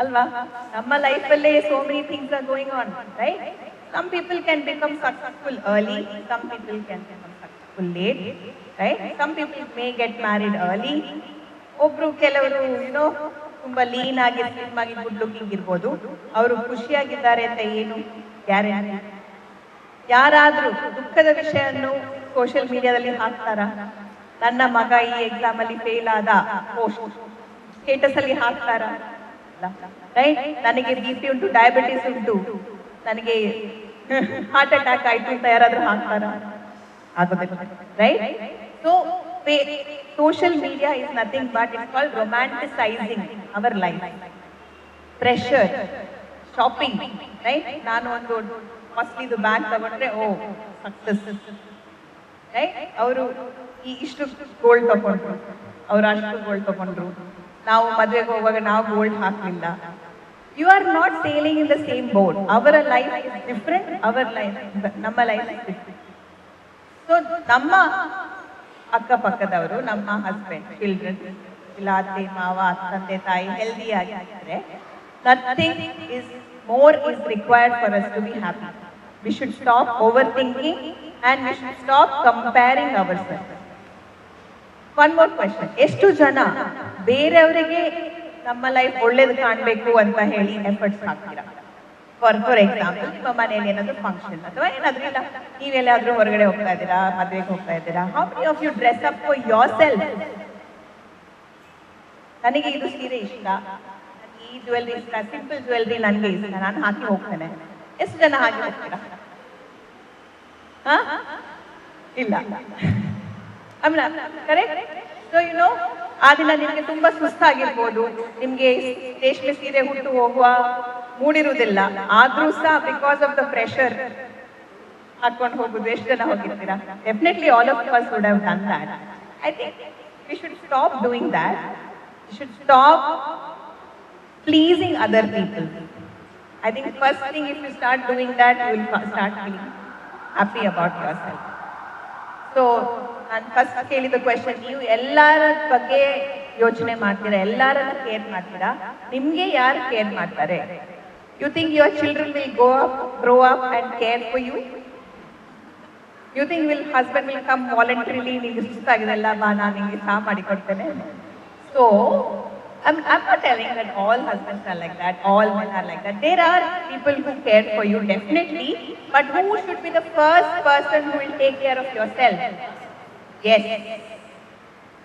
ಅಲ್ವಾ? ನಮ್ಮ ಲೈಫ್ ಅಲ್ಲೇ so many things are going on, right? Some people can become successful early, some people can become successful late, right? Some people may get married early. ಒಬ್ರು ಕೆಲವರು ತುಂಬಾ ಲೀನ್ ಆಗಿ ಸ್ಲಿಮ್ ಆಗಿ ಗುಡ್ ಲುಕಿಂಗ್ ಇರ್ಬೋದು, ಅವರು ಖುಷಿಯಾಗಿದ್ದಾರೆ ಅಂತ ಏನು ಗ್ಯಾರಂಟಿ? ಯಾರಾದ್ರೂ ದುಃಖದ ವಿಷಯನ್ನು ಸೋಷಿಯಲ್ ಮೀಡಿಯಾದಲ್ಲಿ ಹಾಕ್ತಾರ? ನನ್ನ ಮಗ ಈ ಎಕ್ಸಾಮ್ ಅಲ್ಲಿ ಫೇಲ್ ಆದ ಪೋಸ್ಟ್ ಸ್ಟೇಟಸ್ ಅಲ್ಲಿ ಹಾಕ್ತಾರ? ರೈಟ್? ನನಗೆ BP ಉಂಟು, ಡಯಾಬಿಟಿಸ್ ಉಂಟು, ನನಗೆ ಹಾರ್ಟ್ ಅಟ್ಯಾಕ್ ಆಯ್ತು ಅಂತ ಯಾರಾದ್ರೂ ಹಾಕ್ತಾರ? ಆಗೋದಿಲ್ಲ, right? So social media is nothing but it's called romanticizing our life. Pressure, shopping, right? ನಾನು ಒಂದು ಕಾಸ್ಟ್ಲಿದು ಬ್ಯಾಗ್ ತಗೊಂಡ್ರೆ ಓ ಸಕ್ಸಸ್, ರೈಟ್? ಅವರು ಇಷ್ಟು ಗೋಲ್ಡ್ ತಗೊಂಡ್ರು, ಅವ್ರು ಅಷ್ಟು ಗೋಲ್ಡ್ ತಗೊಂಡ್ರು, ನಾವು ಮದುವೆಗೆ ಹೋಗುವಾಗ ನಾವು ಗೋಲ್ಡ್ ಹಾಕಲಿಲ್ಲ. You are not sailing in the same boat. ಅವರ ಲೈಫ್ ಇಸ್ ಡಿಫ್ರೆಂಟ್, ಅವರ್ ಲೈಫ್, ನಮ್ಮ ಲೈಫ್ ಇಸ್ ಡಿಫ್ರೆಂಟ್. ಸೊ ನಮ್ಮ ಅಕ್ಕಪಕ್ಕದವರು, ನಮ್ಮ ಹಸ್ಬೆಂಡ್, ಚಿಲ್ಡ್ರನ್, ಇಲ್ಲ ಅತ್ತೆ ಮಾವ, ತಂದೆ ತಾಯಿ ಹೆಲ್ದಿ ಆಗಿದ್ರೆ nothing is more is required for us to be happy. We should stop overthinking and we should stop comparing ourselves. One more question. ಎಷ್ಟು ಜನ ಬೇರೆಯವರಿಗೆ ನಮ್ಮ ಲೈಫ್ ಒಳ್ಳೇದು ಕಾಣಬೇಕು ಅಂತ ಹೇಳಿ ಎಫರ್ಟ್ಸ್ ಹಾಕ್ತೀರಾ? ಫಾರ್ ಎಕ್ಸಾಂಪಲ್, ನಿಮ್ಮ ಮನೆಯಲ್ಲಿ ಏನಾದ್ರು ಫಂಕ್ಷನ್ ಅಥವಾ ಏನಾದ್ರೂ ಇಲ್ಲ, ನೀವೆಲ್ಲಾದ್ರೂ ಹೊರಗಡೆ ಹೋಗ್ತಾ ಇದ್ದೀರಾ, ಮದುವೆಗೆ ಹೋಗ್ತಾ ಇದ್ದೀರಾ, how many of you dress up for yourself? ನನಗೆ ಇದು ಸೀರೆ ಇಷ್ಟ, ಈ ಜ್ಯುವೆಲ್ರಿ ಇಷ್ಟ, ಸಿಂಪಲ್ ಜ್ಯುವೆಲ್ರಿ ನನಗೆ ಇಷ್ಟ, ನಾನು ಹಾಕಿ ಹೋಗ್ತೇನೆ. ಎಷ್ಟು ಜನ ಹಾಕಿ ಹೋಗ್ತೀರಾ? ಇಲ್ಲ. ಕರೆಕ್ಟ್. ಸೊ ಆ ದಿನ ನಿಮ್ಗೆ ತುಂಬಾ ಸುಸ್ತಾಗಿರ್ಬೋದು, ನಿಮ್ಗೆ ರೇಷ್ಮೆ ಸೀರೆ ಹುಟ್ಟು ಹೋಗುವ ಮೂಡಿರುವುದಿಲ್ಲ, ಆದ್ರೂ ಸಹ ಬಿಕಾಸ್ ಆಫ್ ದ ಪ್ರೆಷರ್ ಹಾಕೊಂಡು ಹೋಗುದು. ಎಷ್ಟು ಜನ ಹೋಗಿರ್ತೀರಾ? Definitely all of us would have done that. I think we should stop doing that. We should stop pleasing other people. I think first thing, if you start doing that, you will start feeling happy about yourself. So ನಾನು first ಕೇಳಿದ question, ನೀವು ಎಲ್ಲರ ಬಗ್ಗೆ ಯೋಚನೆ ಮಾಡ್ತೀರಾ, ಎಲ್ಲರನ್ನ care ಮಾಡ್ತೀರಾ? ನಿಮ್ಗೆ ಯಾರು ಕೇರ್ ಮಾಡ್ತಾರೆ? You think your children will grow up and care for you? You think will husband will come voluntarily, ನಿಮಗೆ ಸುಸ್ತಾಗಿದೆಲ್ಲ ಬಾ ನಾನು ನಿಮಗೆ ಚಹಾ ಮಾಡಿ ಕೊಡ್ತೇನೆ? So I'm not telling that all husbands are like that, all men are like that. There are people who care for you, definitely, but who should be the first person who will take care of yourself? Yes.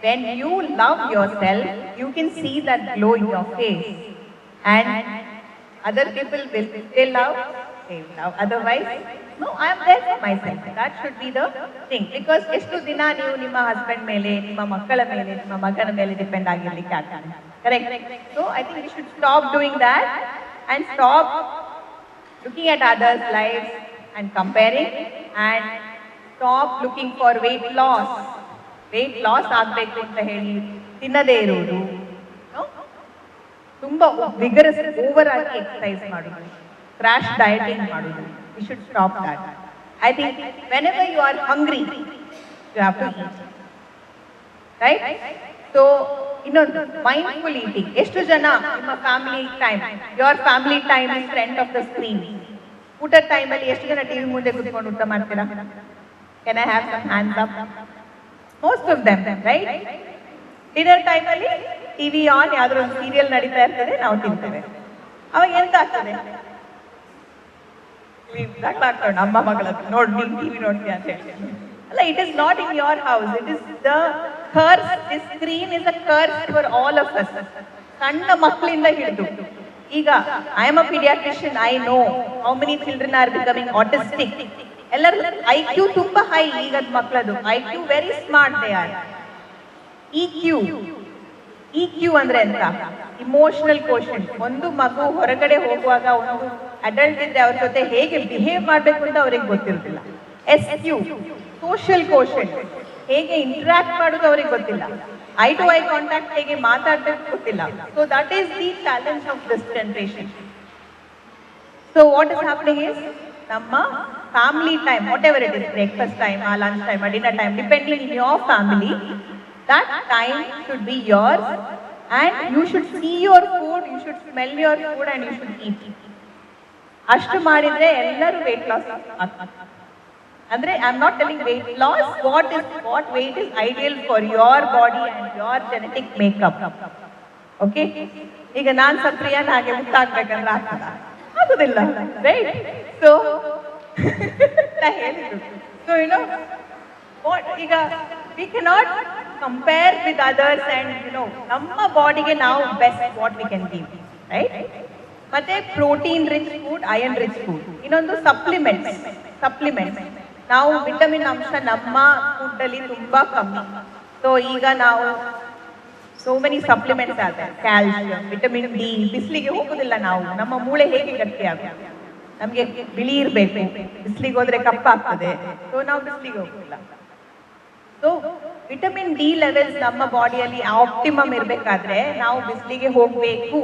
When you love yourself, you can see that glow in your face. And other people will still love, they will love. Otherwise, no, I am there for myself. That should be the thing. Because ಎಷ್ಟು ದಿನ ನೀವು ನಿಮ್ಮ husband ಮೇಲೆ, ನಿಮ್ಮ ಮಕ್ಕಳ ಮೇಲೆ, ನಿಮ್ಮ ಮಗನ ಮೇಲೆ ಡಿಪೆಂಡ್ ಆಗಿರ್ಲಿಕ್ಕೆ ಆಗ್ತದೆ. Correct? So I think we should stop doing that and stop looking at others' lives and comparing, and stop looking for weight loss. Weight loss ಆಗಬೇಕು ಅಂತ ಹೇಳಿ ತಿನ್ನದೇ ಇರುವುದು, ತುಂಬಾ ವಿಗರಸ್ ಓವರ್ ಆಗಿ ಎಕ್ಸರ್ಸೈಸ್ ಮಾಡುವುದು, ಕ್ರಾಶ್ ಡಯಟಿಂಗ್ ಮಾಡುವುದು. We should stop that. I think whenever you are hungry, you have to eat. Right? So ಇನ್ನೊಂದು mindful eating. ಎಷ್ಟು ಜನ ನಿಮ್ಮ family time, your family time is front of the screen? ಊಟದ ಟೈಮಲ್ಲಿ ಎಷ್ಟು ಜನ ಟಿವಿ ಮುಂದೆ ಕುತ್ಕೊಂಡು ಊಟ ಮಾಡ್ತೀರಾ? Can I have some hands up? Most of them, right? Dinner ಟೈಮಲ್ಲಿ ಟಿವಿ ಆನ್, ಯಾವ್ದಾದ್ರು ಒಂದು ಸೀರಿಯಲ್ ನಡೀತಾ ಇರ್ತದೆ, ನಾವು ತಿಂತೇವೆ. ಅವಾಗ ಎಂತ ಆಗ್ತದೆ? ನಮ್ಮ ಮಗಳದ್ದು ನೋಡಿ, ನೀನ್ ಟಿವಿ ನೋಡ್ತೀಯ ಅಂತ ಹೇಳ್ತೇನೆ ಅಲ್ಲ. It is not in your house, it is the curse. This screen is a curse for all of us. ಸಣ್ಣ ಮಕ್ಕಳಿಂದ ಹಿಡಿದು ಈಗ I am a paediatrician, I know how many children are becoming autistic. ಎಲ್ಲರ IQ ತುಂಬಾ high ಈಗದ ಮಕ್ಕಳದು. IQ very smart they are. EQ ಅಂದ್ರೆ ಎಂತ? Emotional quotient. ಒಂದು ಮಗು ಹೊರಗಡೆ ಹೋಗುವಾಗ ಒಂದು ಅಡಲ್ಟ್ ಇದ್ರೆ ಅವ್ರ ಜೊತೆ ಹೇಗೆ ಬಿಹೇವ್ ಮಾಡ್ಬೇಕು ಅಂತ ಅವ್ರಿಗೆ ಗೊತ್ತಿರೋದಿಲ್ಲ. SQ ಸೋಷಿಯಲ್ ಕೋಶೆಂಟ್, ಹೇಗೆ ಇಂಟರಾಕ್ಟ್ ಮಾಡೋದು ಅವ್ರಿಗೆ ಗೊತ್ತಿಲ್ಲ. ಐ ಟು ಐ ಕಾಂಟ್ಯಾಕ್ಟ್ ಹೇಗೆ ಮಾತಾಡ್ಬೇಕು ಗೊತ್ತಿಲ್ಲ. So that is the challenge of this generation. So what is happening is, ನಮ್ಮ family time, whatever it is, breakfast time or lunch time or dinner time, depending on your family, that time should be yours, and you should see your food, you should smell your food, and you should eat. ಅಷ್ಟು ಮಾಡಿದ್ರೆ ಎಲ್ಲರೂ weight loss ಆಗ್ತಾರೆ. ಅಂದ್ರೆ I am not telling weight loss, what weight is ideal for your body and your genetic makeup. Okay? ಈಗ ನಾನು ಸಪ್ರಿಯನ್ ಹಾಗೆ ಮುಟ್ಟಾಗ್ಬೇಕಂದ್ರೆ ಆಗುದಿಲ್ಲ, right? So So what, ಈಗ we cannot compare with others, and ನಮ್ಮ ಬಾಡಿಗೆ ನಾವು best what we can give, right? ಮತ್ತೆ protein rich food, iron rich food. ಇನ್ನೊಂದು ಸಪ್ಲಿಮೆಂಟ್ಸ್. ನಾವು ವಿಟಮಿನ್ ಅಂಶ ನಮ್ಮ ಫುಡ್ ಅಲ್ಲಿ ತುಂಬಾ ಕಮ್ಮಿ. ಸೊ ಈಗ ನಾವು ಸೋ ಮೆನಿ ಸಪ್ಲಿಮೆಂಟ್ಸ್ ಆಗುತ್ತೆ, ಕ್ಯಾಲ್ಸಿಯಂ, ವಿಟಮಿನ್ ಡಿ. ಬಿಸಿಲಿಗೆ ಹೋಗುದಿಲ್ಲ ನಾವು, ನಮ್ಮ ಮೂಳೆ ಹೇಗೆ ಗಟ್ಟಿ ಆಗುತ್ತೆ? ನಮ್ಗೆ ಬಿಳಿ ಇರ್ಬೇಕು, ಬಿಸಿಲಿಗೆ ಹೋದ್ರೆ ಕಪ್ಪಾಗ್ತದೆ. ಸೊ ನಾವು ಬಿಸಿಲಿಗೆ ಹೋಗುದಿಲ್ಲ. ಸೊ ವಿಟಮಿನ್ ಡಿ ಲೆವೆಲ್ಸ್ ನಮ್ಮ ಬಾಡಿಯಲ್ಲಿ ಆಪ್ಟಿಮಮ್ ಇರ್ಬೇಕಾದ್ರೆ ನಾವು ಬಿಸಿಲಿಗೆ ಹೋಗ್ಬೇಕು.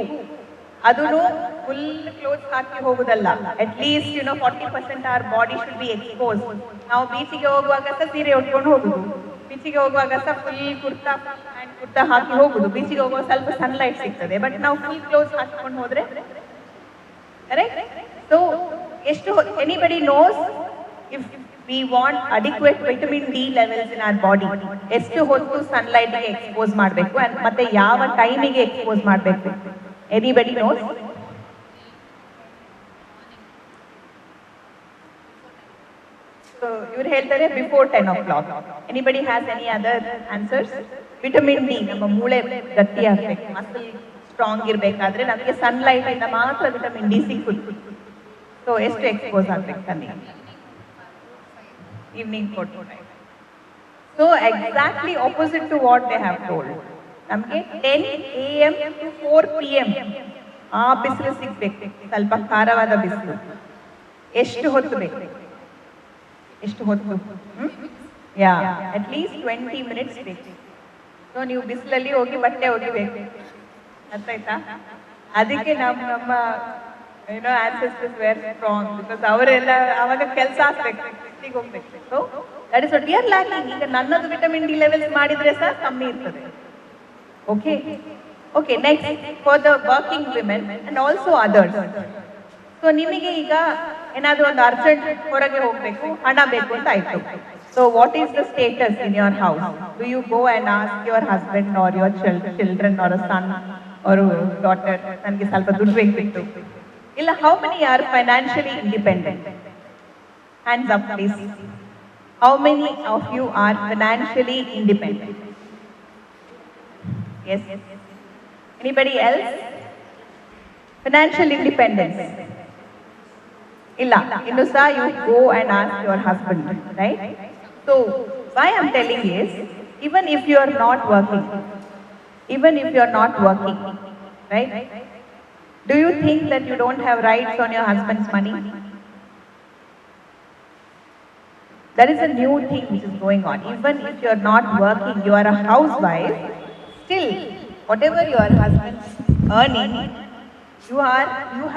ಅದನ್ನು ಫುಲ್ ಕ್ಲೋತ್ಸ್ ಹಾಕಿ ಹೋಗುದಲ್ಲ. At least 40% our body should be exposed. ನಾವು ಬೀಚಿಗೆ ಹೋಗುವಾಗ ಸಹ ಸೀರೆ ಉಟ್ಕೊಂಡು ಹೋಗುದು, ಬೀಚಿಗೆ ಹೋಗುವಾಗ ಸಹ ಫುಲ್ ಕುರ್ತಾ ಹಾಕಿ ಹೋಗುದು. ಬೀಚಿಗೆ ಹೋಗುವಾಗ ಸ್ವಲ್ಪ ಸನ್ಲೈಟ್ ಸಿಗ್ತದೆ, ಬಟ್ ನಾವು ಫುಲ್ ಕ್ಲೋತ್ಸ್ ಹಾಕಿಕೊಂಡು ಹೋದ್ರೆ ಕರೆಕ್ಟ್. ಸೊ ಎಷ್ಟು anybody knows if we want adequate vitamin D levels in our body ಎಷ್ಟು ಹೊತ್ತು ಸನ್ಲೈಟ್ಗೆ ಎಕ್ಸ್ಪೋಸ್ ಮಾಡಬೇಕು ಮತ್ತೆ ಯಾವ ಟೈಮಿಗೆ ಎಕ್ಸ್ಪೋಸ್ ಮಾಡಬೇಕು? Anybody nose? ಸೊ ಇವ್ರು ಹೇಳ್ತಾರೆ before 10 o'clock. Anybody has any other answers? Vitamin D ನಮ್ಮ ಮೂಳೆ ಗಟ್ಟಿ ಆಗ್ಬೇಕು, ಮಸಲ್ ಸ್ಟ್ರಾಂಗ್ ಇರ್ಬೇಕಾದ್ರೆ ನಮಗೆ ಸನ್ಲೈಟ್ ಇಂದ ಮಾತ್ರ ವಿಟಮಿನ್ ಡಿ ಸಿಗುತ್ತೆ. ಸೊ ಎಷ್ಟು ಎಕ್ಸ್ಪೋಸ್ ಆಗ್ಬೇಕು ಕಣ್ಣಿಗೆ? Evening 4 to 5. So exactly opposite to what they have told. ನಮಗೆ 10 AM to 4 PM ಆ ಬಿಸಿಲು ಸಿಗ್ಬೇಕು, ಸ್ವಲ್ಪ ಖಾರವಾದ ಬಿಸಿಲು. ಎಷ್ಟು ಹೊತ್ತು ಬೇಕು? ಎಷ್ಟು ಹೊತ್ತು? ಯಾ ಅಟ್ ಲೀಸ್ಟ್ 20 minutes ಬೇಕು. ಸೊ ನೀವು ಬಿಸಿಲಲ್ಲಿ ಹೋಗಿ ಬಟ್ಟೆ ಒಗಿಬೇಕು, ಅರ್ಥ ಆಯ್ತಾ? ಅದಕ್ಕೆ ನಮ್ಮ ಏನೋ ಆನ್ಸೆಸ್ಟರ್ಸ್ ವೇರ್ ಸ್ಟ್ರಾಂಗ್, ಬಿಕಾಸ್ ಅವರೆಲ್ಲ ಅವಾಗ ಕೆಲಸ ಆಗ್ಬೇಕು, ಹೋಗ್ಬೇಕು. So that is what we are lacking. ಈಗ ನನ್ನದು ವಿಟಮಿನ್ ಡಿ ಲೆವೆಲ್ಸ್ ಮಾಡಿದ್ರೆ ಸಹ ಕಮ್ಮಿ ಇರ್ತದೆ. Okay okay, next for the working women and also others. So ನಿಮಗೆ ಈಗ ಏನಾದರೂ ಒಂದು ಅರ್ಜೆಂಟ್ ಹೊರಗೆ ಹೋಗ್ಬೇಕು, ಹಣ ಬೇಕು ಅಂತ ಆಯ್ತು. So what is the status in your house? Do you go and ask your husband or your children or a son or daughter, ನನಗೆ ಸ್ವಲ್ಪ ದುಡ್ಡು ಬೇಕಿತ್ತು? ಇಲ್ಲ, how many are financially independent? Hands up please. How many of you are financially independent? Yes. Anybody else? Financial independence. Illa. Innusa you go and ask your husband, right? So why I'm telling is, even if you are not working, right? Do you think that you don't have rights on your husband's money? That is a new thing which is going on. Even if you are not working, you are a housewife, still, whatever your husband's earning, you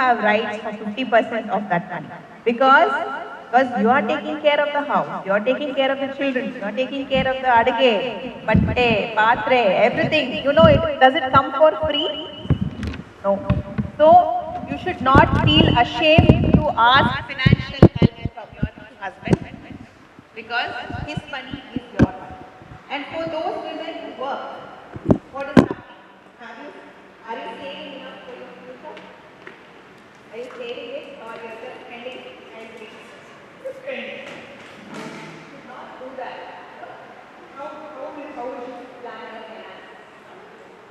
have rights for 50% of that money. Because you are taking care of the house, you are taking care of the children, you are taking care of the adage, batte, patre, everything. You know, does it come for free? No. So, you should not feel ashamed to ask financial help from your husband, because his money is your money. And for those women who work, what is happening? Are you saving enough for your future? Are you saving it, or you are just spending and spending? You should not do that. How you should plan your finances?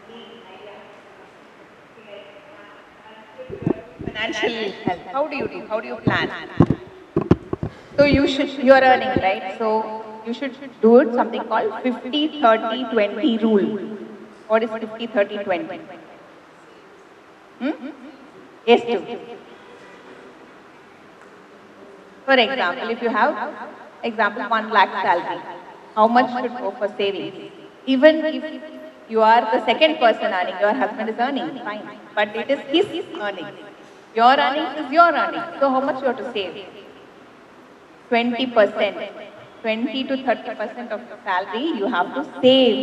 Need idea. Financial health. How do you do? How do you plan? So you are earning, right? So you should do it something called 50-30-20 rule. What is 50-30-20? Yes, too. For example, if you have, 1 lakh salary, how much should go for savings? Even if you are the second person earning, your husband is earning, fine. But it is his earning. Your earning is your earning. So how much you have to save? 20%, 20 to 30% of the salary you have to save.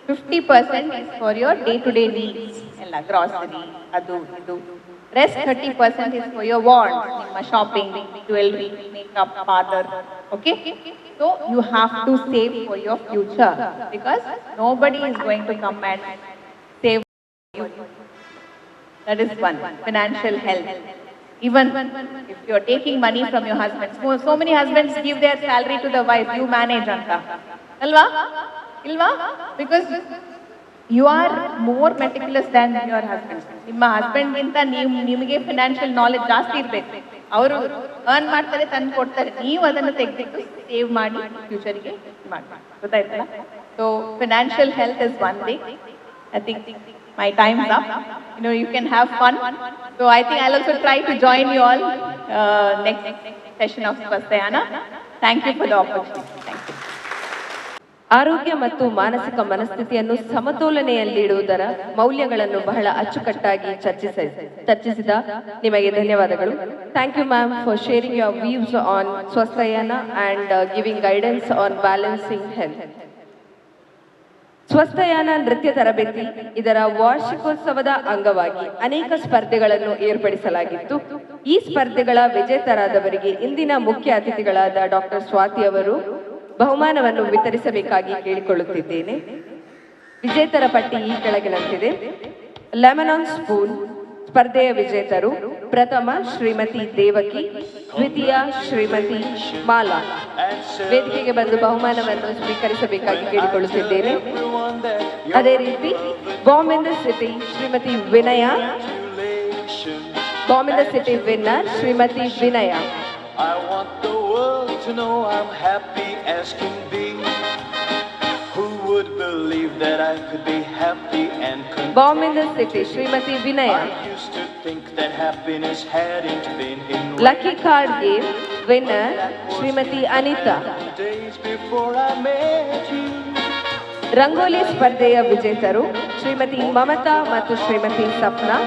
50% is for your day-to-day needs, grocery, adu. Rest 30% is for your wants, shopping, jewelry, makeup, parlor. Okay? So you have to save for your future, because nobody is going to come and save you. That is one. Financial health. Even if you are taking money from your husband, so many husbands give their salary to the wife, you manage anta. Alva? Ilva? Because you are more meticulous than your husband. Nimma husband ginta nimage financial knowledge ಜಾಸ್ತಿ ಇರಬೇಕು. ಅವರು earn ಮಾಡ್ತಾರೆ, ತಂದು ಕೊಡ್ತಾರೆ, ನೀವು ಅದನ್ನು ತೆಗೆದು save ಮಾಡಿ ಫ್ಯೂಚರ್ ಗೆ ಮಾಡಿ. ಗೊತ್ತಾಯ್ತಲ್ಲ? So financial health is one thing. I think my time's up. You can have fun. So I think I'll also try to join you all next session of Swasthayana. Thank you for the opportunity. Thank you. ಆರೋಗ್ಯ ಮತ್ತು ಮಾನಸಿಕ ಮನಸ್ಥಿತಿಯನ್ನು ಸಮತೋಲನೆಯಲ್ಲಿಡುವುದರ ಮೌಲ್ಯಗಳನ್ನು ಬಹಳ ಅಚ್ಚುಕಟ್ಟಾಗಿ ಚರ್ಚಿಸಿದ ನಿಮಗೆ ಧನ್ಯವಾದಗಳು. Thank you ma'am for sharing your views on Swasthayana and giving guidance on balancing health. Swasthayana ನೃತ್ಯ ತರಬೇತಿ ಇದರ ವಾರ್ಷಿಕೋತ್ಸವದ ಅಂಗವಾಗಿ ಅನೇಕ ಸ್ಪರ್ಧೆಗಳನ್ನು ಏರ್ಪಡಿಸಲಾಗಿತ್ತು. ಈ ಸ್ಪರ್ಧೆಗಳ ವಿಜೇತರಾದವರಿಗೆ ಇಂದಿನ ಮುಖ್ಯ ಅತಿಥಿಗಳಾದ ಡಾಕ್ಟರ್ ಸ್ವಾತಿ ಅವರು ಬಹುಮಾನವನ್ನು ವಿತರಿಸಬೇಕಾಗಿ ಕೇಳಿಕೊಳ್ಳುತ್ತಿದ್ದೇನೆ. ವಿಜೇತರ ಪಟ್ಟಿ ಈ ಕೆಳಗಿನಂತಿದೆ. ಲೆಮನ್ ಸ್ಪೂನ್ ಸ್ಪರ್ಧೆಯ ವಿಜೇತರು: ಪ್ರಥಮ ಶ್ರೀಮತಿ ದೇವಕಿ, ದ್ವಿತೀಯ ಶ್ರೀಮತಿ ಮಾಲಾ. ವೇದಿಕೆಗೆ ಬಂದು ಬಹುಮಾನವನ್ನು ಸ್ವೀಕರಿಸಬೇಕಾಗಿ ಕೇಳಿಕೊಳ್ಳುತ್ತಿದ್ದೇನೆ. ಅದೇ ರೀತಿ bomb in the city Shrimati Vinaya, bomb in the city winner Shrimati Vinaya. I want the world to know I'm happy as can be. Who would believe that I could be happy and content? Bomb in the city Shrimati Vinaya. I used to think that happiness hadn't been in lucky card game winner Shrimati Anita. days before I met you. Rangoli ಸ್ಪರ್ಧೆಯ ವಿಜೇತರು ಶ್ರೀಮತಿ ಮಮತಾ ಮತ್ತು ಶ್ರೀಮತಿ ಸಪ್ನಾ.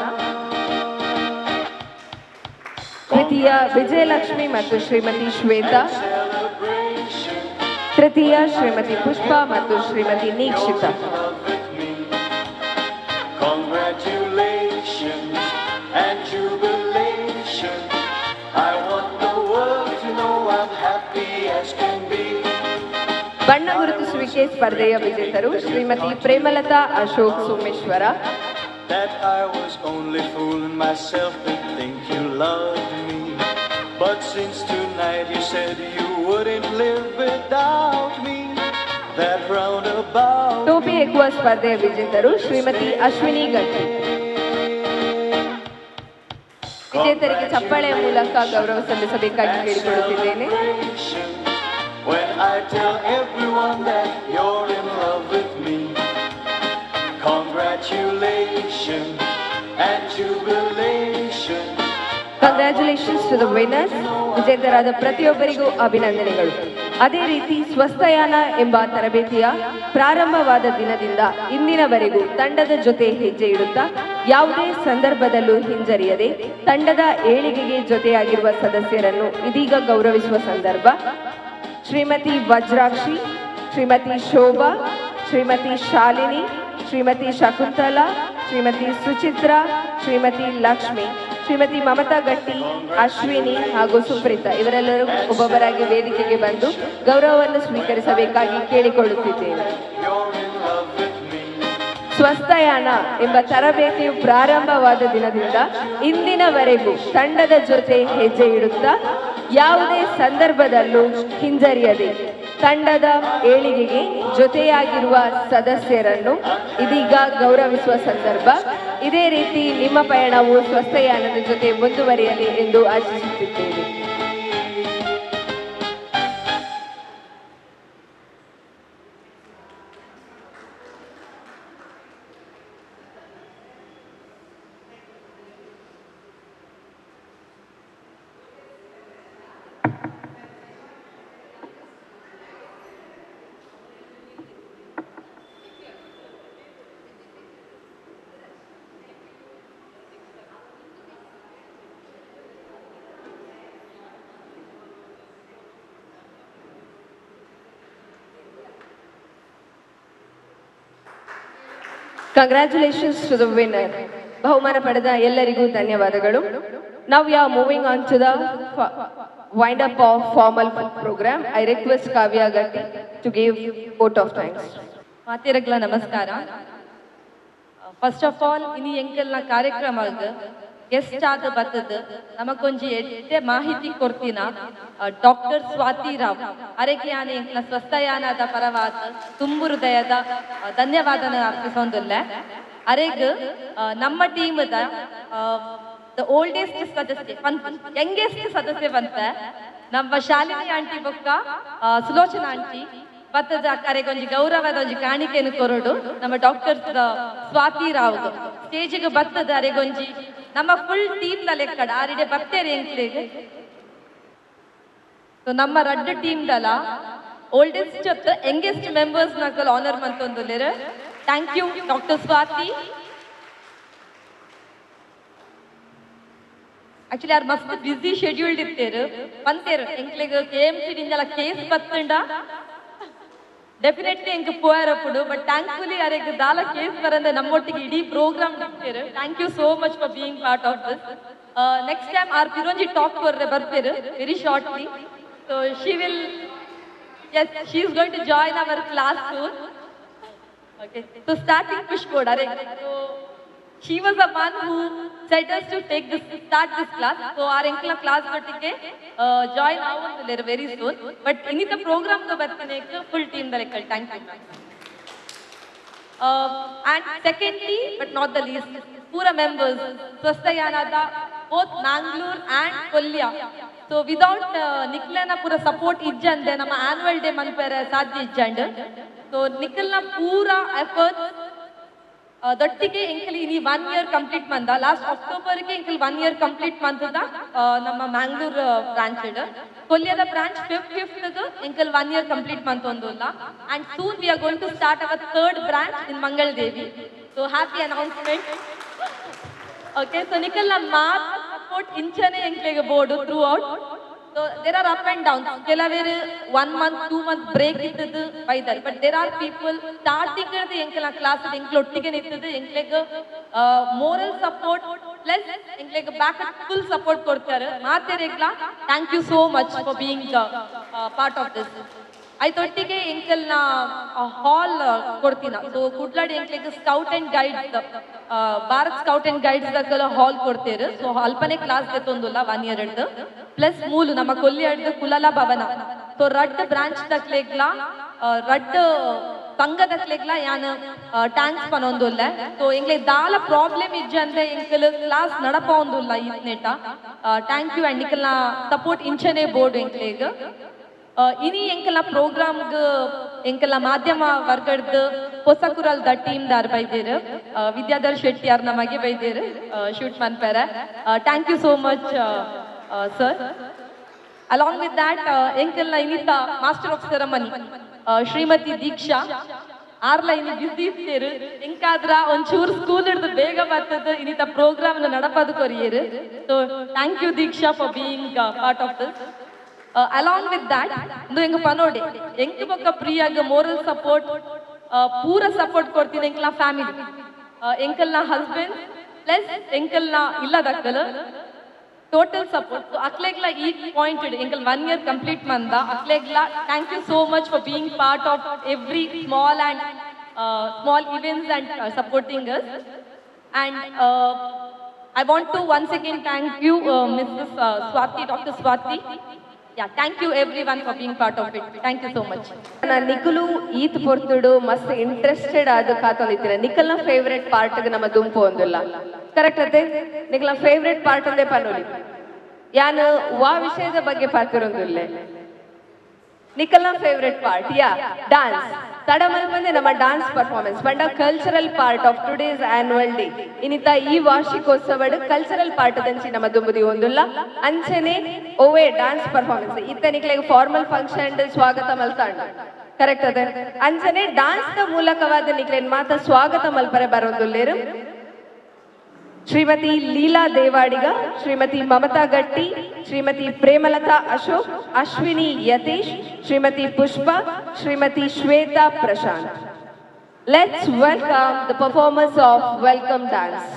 ದ್ವಿತೀಯ ವಿಜಯಲಕ್ಷ್ಮಿ ಮತ್ತು Shrimati Shweta. Celebration, ತೃತೀಯ ಶ್ರೀಮತಿ ಪುಷ್ಪ ಮತ್ತು Shrimati ನೀಕ್ಷಿತಾ. love with me. Congratulations and jubilation. I want the world to know I'm happy as can be. ಬಣ್ಣ ಗುರುತಿಸುವಿಕೆ ಸ್ಪರ್ಧೆಯ ವಿಜೇತರು Shrimati Premalata Ashok Someshwara. That I was only fooling myself to think you loved me. But since tonight you said you wouldn't live without me. That roundabout ಟೋಪಿ ಎಕ್ಕುವ ಸ್ಪರ್ಧೆಯ ವಿಜೇತರು ಶ್ರೀಮತಿ ಅಶ್ವಿನಿ ಗಟ್ಟಿ. ವಿಜೇತರಿಗೆ ಚಪ್ಪಾಳೆಯ ಮೂಲಕ ಗೌರವ ಸಲ್ಲಿಸಬೇಕಾಗಿ ಕೇಳಿಕೊಳ್ಳುತ್ತಿದ್ದೇನೆ. when I tell everyone that you're in love with me. Congratulations and jubilation. Congratulations to the winners. ವಿಜೇತರಾದ ಪ್ರತಿಯೊಬ್ಬರಿಗೂ ಅಭಿನಂದನೆಗಳು. ಅದೇ ರೀತಿ ಸ್ವಸ್ಥಯಾನ ಎಂಬ ತರಬೇತಿಯ ಪ್ರಾರಂಭವಾದ ದಿನದಿಂದ ಇಂದಿನವರೆಗೂ ತಂಡದ ಜೊತೆ ಹೆಜ್ಜೆ ಇಡುತ್ತಾ ಯಾವುದೇ ಸಂದರ್ಭದಲ್ಲೂ ಹಿಂಜರಿಯದೆ ತಂಡದ ಏಳಿಗೆಗೆ ಜೊತೆಯಾಗಿರುವ ಸದಸ್ಯರನ್ನು ಇದೀಗ ಗೌರವಿಸುವ ಸಂದರ್ಭ. ಶ್ರೀಮತಿ ವಜ್ರಾಕ್ಷಿ, ಶ್ರೀಮತಿ ಶೋಭಾ, ಶ್ರೀಮತಿ ಶಾಲಿನಿ, ಶ್ರೀಮತಿ ಶಕುಂತಲಾ, ಶ್ರೀಮತಿ ಸುಚಿತ್ರಾ, ಶ್ರೀಮತಿ ಲಕ್ಷ್ಮಿ, ಶ್ರೀಮತಿ ಮಮತಾ ಗಟ್ಟಿ, ಅಶ್ವಿನಿ ಹಾಗೂ ಸುಪ್ರೀತಾ ಇವರೆಲ್ಲರೂ ಒಬ್ಬೊಬ್ಬರಾಗಿ ವೇದಿಕೆಗೆ ಬಂದು ಗೌರವವನ್ನು ಸ್ವೀಕರಿಸಬೇಕಾಗಿ ಕೇಳಿಕೊಳ್ಳುತ್ತಿದ್ದೇನೆ. You're in love with me. ಸ್ವಸ್ಥಯಾನ ಎಂಬ ತರಬೇತಿಯು ಪ್ರಾರಂಭವಾದ ದಿನದಿಂದ ಇಂದಿನವರೆಗೂ ತಂಡದ ಜೊತೆ ಹೆಜ್ಜೆ ಇಡುತ್ತಾ ಯಾವುದೇ ಸಂದರ್ಭದಲ್ಲೂ ಹಿಂಜರಿಯದೆ ತಂಡದ ಏಳಿಗೆಗೆ ಜೊತೆಯಾಗಿರುವ ಸದಸ್ಯರನ್ನು ಇದೀಗ ಗೌರವಿಸುವ ಸಂದರ್ಭ. ಇದೇ ರೀತಿ ನಿಮ್ಮ ಪಯಣವು ಸ್ವಸ್ಥಯಾನದ ಜೊತೆ ಮುಂದುವರಿಯಲಿ ಎಂದು ಆಶಿಸುತ್ತಿದ್ದೇನೆ. Congratulations to the winner. ಬಹುಮಾನ ಪಡೆದ ಎಲ್ಲರಿಗೂ ಧನ್ಯವಾದಗಳು. Now we are moving on to the wind up of formal program. I request Kavya Gatti to give vote of thanks. ಮಾತೆರಗ್ಲ ನಮಸ್ಕಾರ. ಫಸ್ಟ್ ಆಫ್ ಆಲ್ ಇನಿ ಎಂಕಲ್ನ ಕಾರ್ಯಕ್ರಮಗ್ ಗೆಸ್ಟ್ ಆದ ಬತ್ತದ ನಮಕೊಂಜಿ ಎಡ್ಡೆ ಮಾಹಿತಿ ಕೊರ್ತಿನ ಡಾಕ್ಟರ್ ಸ್ವಾತಿ ರಾವ್ ಅರೆಗೆ ಆನೆ ಎಂಕಲ್ನ ಸ್ವಸ್ಥಯಾನದ ಪರವಾದ ತುಂಬು ಹೃದಯದ ಧನ್ಯವಾದನ ಅರ್ಪಿಸೊಂದುಲ್ಲೆ. ಅರೆಗ್ ನಮ್ಮ ಟೀಮದ ದ ಓಲ್ಡೆಸ್ಟ್ ಸದಸ್ಯೆ ಯಂಗೆಸ್ಟ್ ಸದಸ್ಯೆ ಬಂತ ನಮ್ಮ ಶಾಲಿನಿ ಆಂಟಿ ಬೊಕ್ಕ ಸುಲೋಚನಾ ಆಂಟಿ ಬತ್ತದ ಕರೆಗೊಂಜಿ ಗೌರವದ ಒಂಜಿ ಕಾಣಿಕೆಯನ್ನು ಕೊರಡು ನಮ್ಮ ಡಾಕ್ಟರ್ ಸ್ವಾತಿ ರಾವ್ ಸ್ಟೇಜಿಗೆ ಬತ್ತದ ಅರೆಗೊಂಜಿ ನಮ್ಮ ಫುಲ್ ಟೀಮ್ ದ ಲೆಕ್ಕಡ ಆರಿಡೆ ಬತ್ತೇರಿ ಎಂಕ್ಲೆಗ್ ನಮ್ಮ ರಡ್ಡು ಟೀಮ್ ದಲ ಓಲ್ಡೆಸ್ಟ್ ಯಂಗೆಸ್ಟ್ ಮೆಂಬರ್ಸ್ ನಾಕಲ್ ಆನರ್ ಮಂತೊಂದುಲ್ಲೆರ್. Thank you doctor Swathi. Actually ಯಾರು ಮಸ್ತ್ ಬಿಸಿ ಶೆಡ್ಯೂಲ್ಡ್ ಇತ್ತೇರು ಬಂತೇರು ಎಂಕ್ಲೆಗ್ KMC ದಿಂದಲ ಕೇಸ್ ಬತ್ತಂಡ ಡೆಫಿನೆಟ್ಲಿ ಎಂಕ್ ಪೋಯರಪ್ಪುಡು. ಬಟ್ ಥ್ಯಾಂಕ್ಫುಲಿ ಅರೆಗ್ ದಾಲ ಕೇಸ್ ಬರಂದೆ ನಮ್ಮೊಟ್ಟಿಗೆ ಇಡೀ ಪ್ರೋಗ್ರಾಮ್ ಇತ್ತೇರು. Thank you so much for being part of this. Next time our Pironji talk ಬರ್ಪೇರು very shortly. So she will, yes, she is going to join our class soon. Okay. So starting push code, so she was the one who said us to start this class. So our enkla class gottike join avundulleru very soon. But inita program go bartaneke full team dalekal. Thank you. And secondly, but not the least, Pura members, Swasthayanada, both Mangalore and Kolya. So without Nikhilana Pura support ijjande, nama annual day manpere sadhya ijjande. So Nikhilna Pura efforts, ದೊಟ್ಟಿಗೆ ಎಂಕಲಿ ಇನಿ 1 year complete ಮಂದ last October ಗೆ ಎಂಕಲ್ 1 year complete ಮಂತದ ನಮ್ಮ Mangalore branch ಇಡ ಕೊಲ್ಯದ branch 5th ಗೆ ಎಂಕಲ್ 1 year complete ಮಂತೊಂದುಲ್ಲ and soon we are going to start our 3rd branch in Mangaladevi so happy announcement okay so ನಿಖಲ್ ನಮ್ಮ ಸಪೋರ್ಟ್ ಇಂಚನೆ ಎಂಕ್ಲೆಗೆ board throughout So there are up and downs. Kelaveru 1 month, 2 month break ittadu vaidari. But there are people starting the enkala class enklottige nittadu enklega moral support plus enklega backup full support kodtare. Materegla thank you so much for being part of this. ಐತೊಟ್ಟಿಗೆ ಎಂಕಲ್ನ hall ಕೊಡ್ತೀನ so ಕುಡ್ಲಾಡಿ ಎಂಕ್ಲೆಗೆ scout and guides Bharat scout and guides ದಕ್ಕಲ hall ಕೊಡ್ತೇರು so ಅಲ್ಪನೆ class ತೆತ್ತೊಂದುಲ್ಲ 1 year ಇಡ್ದು ಪ್ಲಸ್ ಮೂಲು ನಮ್ಮ ಕೊಲ್ಲಿ ಹಿಡ್ದು ಕುಲಲ ಭವನ ಸೊ ರಡ್ ಬ್ರಾಂಚ್ ದಕ್ಲೆಗ್ಲ ರಡ್ ಸಂಘ ದಕ್ಲೆಗ್ಲ ಯಾನ್ ಟ್ಯಾಂಕ್ಸ್ ಪನೊಂದುಲ್ಲ ಸೊ ಎಂಕ್ಲೆ ದಾಲ ಪ್ರಾಬ್ಲಮ್ ಇಜ್ಜಂದ್ರೆ ಎಂಕಲ್ ಕ್ಲಾಸ್ ನಡಪ ಒಂದುಲ್ಲ ಇತ್ನೆಟ ಥ್ಯಾಂಕ್ ಯು ಅಂಡ್ ಎಂಕಲ್ನ ಸಪೋರ್ಟ್ ಇಂಚನೆ ಬೋರ್ಡ್ ಎಂಕ್ಲೆಗ್ ಇನಿ ಎಂಕಲ ಪ್ರೋಗ್ರಾಮ್ ಎಂಕಲ ಮಾಧ್ಯಮ ವರ್ಗಡ್ ಹೊಸಕುರಲ್ ದ ಟೀಮ್ ದಾರ್ ಬೈದೇರು ವಿದ್ಯಾಧರ್ ಶೆಟ್ಟಿ ಯಾರ್ ನಮಗೆ ಬೈದೇರು ಶೂಟ್ ಮನ್ಪರ thank you so much sir along with that ಎಂಕಲ್ನ ಇನಿತ master of ceremony Shrimati Deeksha ಆರ್ಲ ಇನಿ ಬಿಸಿ ಇರ್ತೇರು ಎಂಕಾದ್ರ ಒಂಚೂರು ಸ್ಕೂಲ್ ಹಿಡ್ದು ಬೇಗ ಬರ್ತದ ಇನಿತ ಪ್ರೋಗ್ರಾಮ್ ನಡಪದು ಕೊರಿಯರು so thank you Deeksha for being part of this along with that ಇಂದು ಎಂಗ ಪನೋಡೆ ಎಂಕ ಬೊಕ್ಕ ಪ್ರಿಯಾಗ ಮೋರಲ್ ಸಪೋರ್ಟ್ ಪೂರ ಸಪೋರ್ಟ್ ಕೊಡ್ತೀನಿ ಎಂಕಲ್ನ ಫ್ಯಾಮಿಲಿ ಎಂಕಲ್ನ ಹಸ್ಬೆಂಡ್ ಪ್ಲಸ್ ಎಂಕಲ್ನ ಇಲ್ಲದಕ್ಕಲು ಟೋಟಲ್ ಸಪೋರ್ಟ್ ಸೊ ಅಕ್ಲೆಗ್ಲ ಈ ಪಾಯಿಂಟೆಡ್ ಎಂಕಲ್ 1 year ಕಂಪ್ಲೀಟ್ ಮಂದ ಅಕ್ಲೆಗ್ಲ thank you so much for being part of every small events and supporting us and I want to once again thank you Mrs. Swati, Dr. Swati. Yeah, thank you everyone for being part of it. Thank you so much. ನಿಖಲು ಈತ್ ಪೊರ್ತುಡು ಮಸ್ತ್ interested ಆದ ಕಾತೊಂದಿತ್ತಿನ ನಿಖಲ್ನ favourite part ನಮ್ಮ ದುಂಪು ಒಂದಿಲ್ಲ correct ಅತ್ತೆ ನಿಖಲ್ನ favourite part ಅಂದೇ ಪನೋಲಿ ಯಾನು ವಾ ವಿಷಯದ ಬಗ್ಗೆ ಪಾತಿರೊಂದಿಲ್ಲೆ ನಿಖಲ್ನ ಫೇವ್ರೆಟ್ ಪಾರ್ಟ್ ಯಾ ಡಾನ್ಸ್ ತಡಮಲ್ ಬಂದೆ ನಮ್ಮ ಡಾನ್ಸ್ ಪರ್ಫಾರ್ಮೆನ್ಸ್ ಬಂಡ cultural part of today's annual day ಇನಿತ ಈ ವಾರ್ಷಿಕೋತ್ಸವಡ್ ಕಲ್ಚರಲ್ ಪಾರ್ಟ್ ದಂಚಿ ನಮ್ಮ ದುಂಬುದಿ ಒಂದುಲ್ಲ ಅಂಚನೆ ಓವೇ ಡಾನ್ಸ್ ಪರ್ಫಾರ್ಮೆನ್ಸ್ ಇತ್ತನಿಕ್ಲೆಗ್ ಫಾರ್ಮಲ್ ಫಂಕ್ಷನ್ ಸ್ವಾಗತ ಮಲ್ತಾಂಡ ಕರೆಕ್ಟ್ ಅದ ಅಂಚನೆ ಡಾನ್ಸ್ ದ ಮೂಲಕವಾದ ನಿಕ್ಲೆನ್ ಮಾತ ಸ್ವಾಗತ ಮಲ್ಪರೆ ಬರೋದುಲ್ಲೇರು Shrimati Leela Devadiga Shrimati Mamata Gatti Shrimati Premalata Ashok Ashwini Yatish Shrimati Pushpa Shrimati Shweta Prashant let's welcome the performers of welcome dance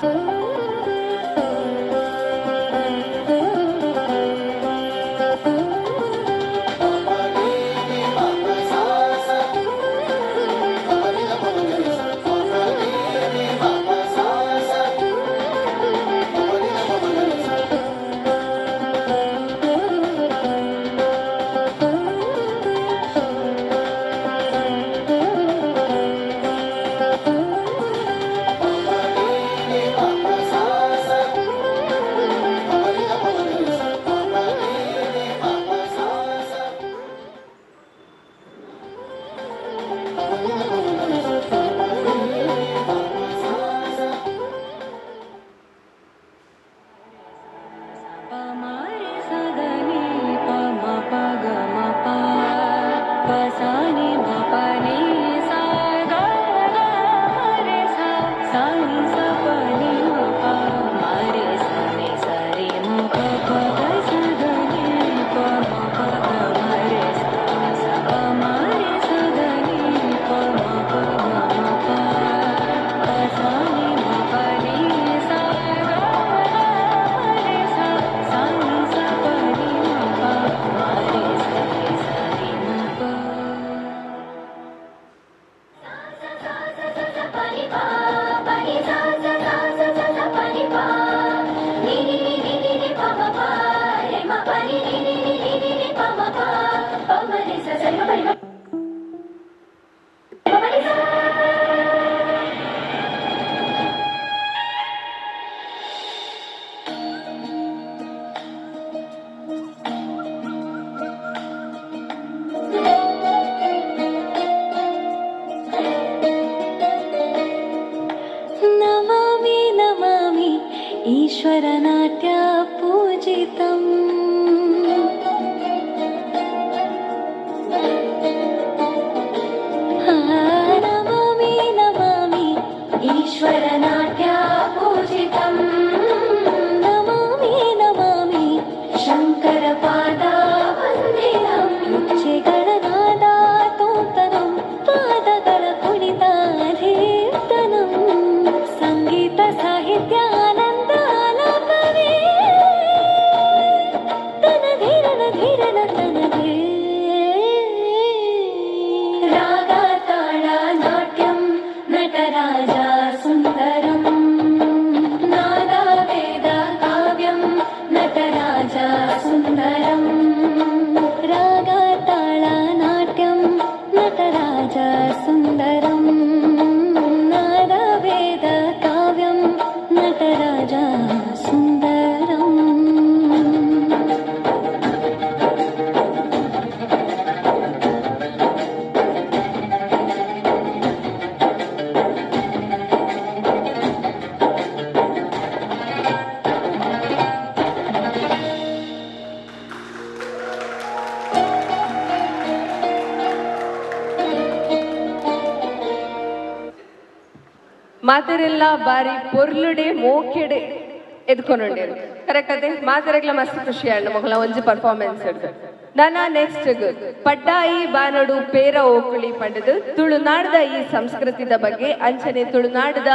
ईश्वरनाट्य पूजितम् नमामि नमामि ईश्वरनाट्य पूजितम् नमामि नमामि शङ्करपादा वन्दितम् उच्चैगणनाद तोंतनं पादಗಳ ಕುಣಿತಾಧೀರ್ತನಂ ಸಂಗೀತ ಸಾಹಿತ್ಯ ಆನಂದ ಆಲಾಪವೇ ತನಧೀರನ ಧೀರನ ತನದೇ ರಾಗ ತಾಳ ನಾಟ್ಯಂ ನಟರಾಜ ಸುಂದರಂ ನಾದ ವೇದ ಕಾವ್ಯಂ ನಟರಾಜ ಸುಂದರಂ ರಾಗ ತಾಳ ನಾಟ್ಯಂ ನಟರಾಜ ಸುಂದರಂ ನಾದ ವೇದ ಕಾವ್ಯಂ ನಟರಾಜ ಸುಂದರಂ ಮಾತೆರೆಲ್ಲ ಬಾರಿ ಪೊರ್ಲುಡೆ ಮೋಕೆಡೆ ಎದ್ಕೊಂಡೊಂಡೇರು ಕರೆಕ್ಟ್ ಅದೇ ಮಾತೆರೆಗ್ಲ ಮಸ್ತ್ ಖುಷಿ ಅಣ್ಣ ಮಗಳ ಒಂಜಿ ಪರ್ಫಾರ್ಮೆನ್ಸ್ ಹಿಡ್ದು ನನ್ನ ನೆಕ್ಸ್ಟ್ ಪಡ್ಡಾಯಿ ಬಾನಡು ಪೇರ ಓಕುಳಿ ಪಂಡದು ತುಳುನಾಡದ ಈ ಸಂಸ್ಕೃತಿದ ಬಗ್ಗೆ ಅಂಚನೆ ತುಳುನಾಡದ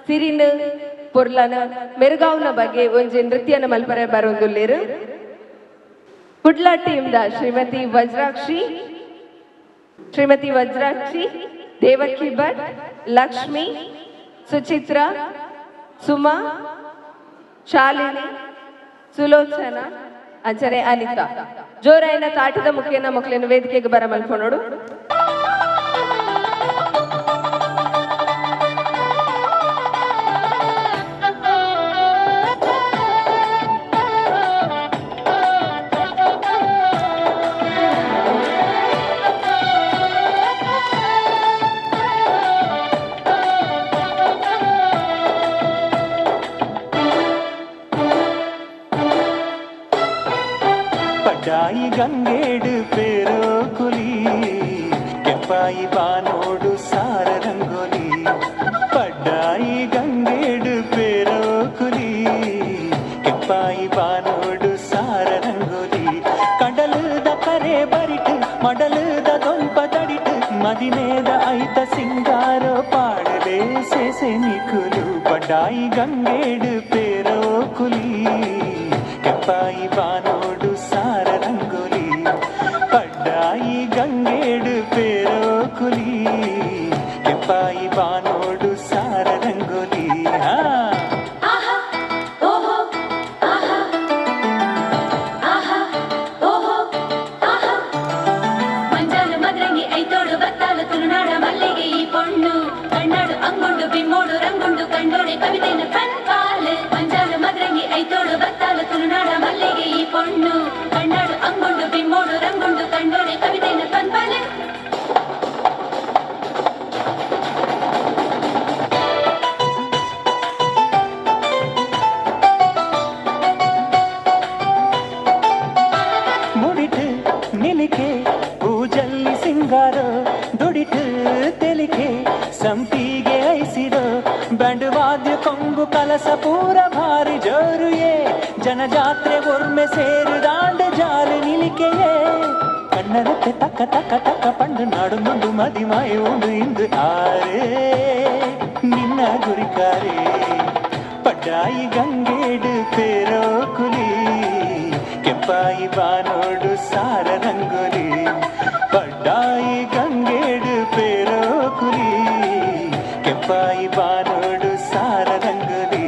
ಸಿರಿನ ಪೊರ್ಲನ ಮೆರುಗಾವ್ನ ಬಗ್ಗೆ ಒಂಜಿ ನೃತ್ಯನ ಮಲ್ಪರೆ ಬರೊಂದುಲ್ಲೇರು ಕುಡ್ಲ ಟೀಮ್ದ ಶ್ರೀಮತಿ ವಜ್ರಾಕ್ಷಿ ದೇವಕಿ ಭಟ್ ಲಕ್ಷ್ಮಿ ಸುಚಿತ್ರ ಸುಮಾ ಶಾಲಿನಿ ಸುಲೋಚನಾ ಅಂಚನೆ ಅನಿತಾ ಜೋರಾಯಿನ ತಾಟದ ಮುಖೇನ ಮಕ್ಕಳನ್ನು ವೇದಿಕೆಗೆ ಬರ ಮಲ್ಕೊಂಡೋಡು ಪಡ್ಡಾಯಿ ಗಂಗೇಡು ಪೇರೋ ಕುಲಿ ಕೆಂಪಾಯಿ ಬಾನೋಡು ಸಾರ ರಂಗೋಲಿ ಪಡ್ಡಾಯಿ ಗಂಗೇಡು ಪೇರೋ ಕುಲಿ ಕೆಂಪಾಯಿ ಬಾನೋಡು ಸಾರ ರಂಗೋಲಿ ಕಡಲದ ಕರೆ ಬರಿಟ್ ಮಡಲದ ದೊಂಪ ತಡಿಟ್ ಮದಿನೇದ ಐತ ಸಿಂಗಾರ ಪಾಡಲೇ ಸೇಸೆ ನಿಕುಲು ಪಡ್ಡಾಯಿ ಗಂಗೇಡು ಪೇರೋ ಕುಲಿ ಕೆಂಪಾಯಿ ಬಾನೋಡು ಸಾರ ರಂಗೋಲಿ ಪಡ್ಡಾಯಿ ಗಂಗೇಡು ಪೇರೋ ಕುಲಿ ಕೆಂಪಾಯಿ ಬಾನೋಡು ಸಾರ ರಂಗೋಲಿ ಮಂಜಾಲು ಮದ್ರಂಗಿ ಐತೋಡು ಬತ್ತಾಲು ತುಳುನಾಡ ಮಲ್ಲಿಗೆ ಈ ಪೊಣ್ಣು ಕಣ್ಣಾಡು ಅಂಗುಂಡು ಬಿಮ್ಮೋಡು ರಂಗುಂಡು ಕಂಡೋಡೆ ಕವಿತೆನ ಪನ್ಪಾಲು ಮಂಜಾಲು ಮದ್ರಂಗಿ ಐತೋಡು ಬತ್ತಾಲು ತುಳುನಾಡ ಮಲ್ಲಿಗೆ ಈ ಪೊಣ್ಣು ಕಣ್ಣಾಡು ಅಂಗುಂಡು ಬಿಮ್ಮೋಡು ರಂಗುಂಡು ಕಂಡೋಡೆ ಕವಿತೆನ ಪನ್ಪಾಲು ಮುಡಿಟ್ ನಿಲಿಕೆ ಪೂಜಲ್ಲಿ ಸಿಂಗಾರ ದುಡಿಟ್ ತೆಲಿಕೆ ಸಂಪಿಗೆ ಐಸಿರೋ ಬ್ಯಾಂಡ್ ವಾದ್ಯ ಕೊಂಗು ಕಲಸ ಪೂರ ಭಾರಿ ಜೋರುಯೇ ಜನಜಾತ್ರೆ ಒರ್ಮೆ ಸೇರು ದಾಂಡ ಜಾಲು ನಿಲಿಕೆಯೇ ಕಣ್ಣರತ್ತೆ ತಕ್ಕ ತಕ್ಕ ತಕ್ಕ ಪಂಡು ನಾಡು ಮುಂಡು ಮದಿಮಾಯ ಉಂಡು ಇಂದು ಆರೇ ನಿನ್ನ ಗುರಿಕಾರೆ ಪಡ್ಡಾಯಿ ಗಂಗೇಡು ಪೇರೋ ಕುಲಿ ಕೆಂಪಾಯಿ ಬಾನೋಡು ಸಾರ ರಂಗೋಲಿ ಪಡ್ಡಾಯಿ ಗಂಗೇಡು ಪೇರೋ ಕುಲಿ ಕೆಂಪಾಯಿ ಬಾನೋಡು ಸಾರ ರಂಗೋಲಿ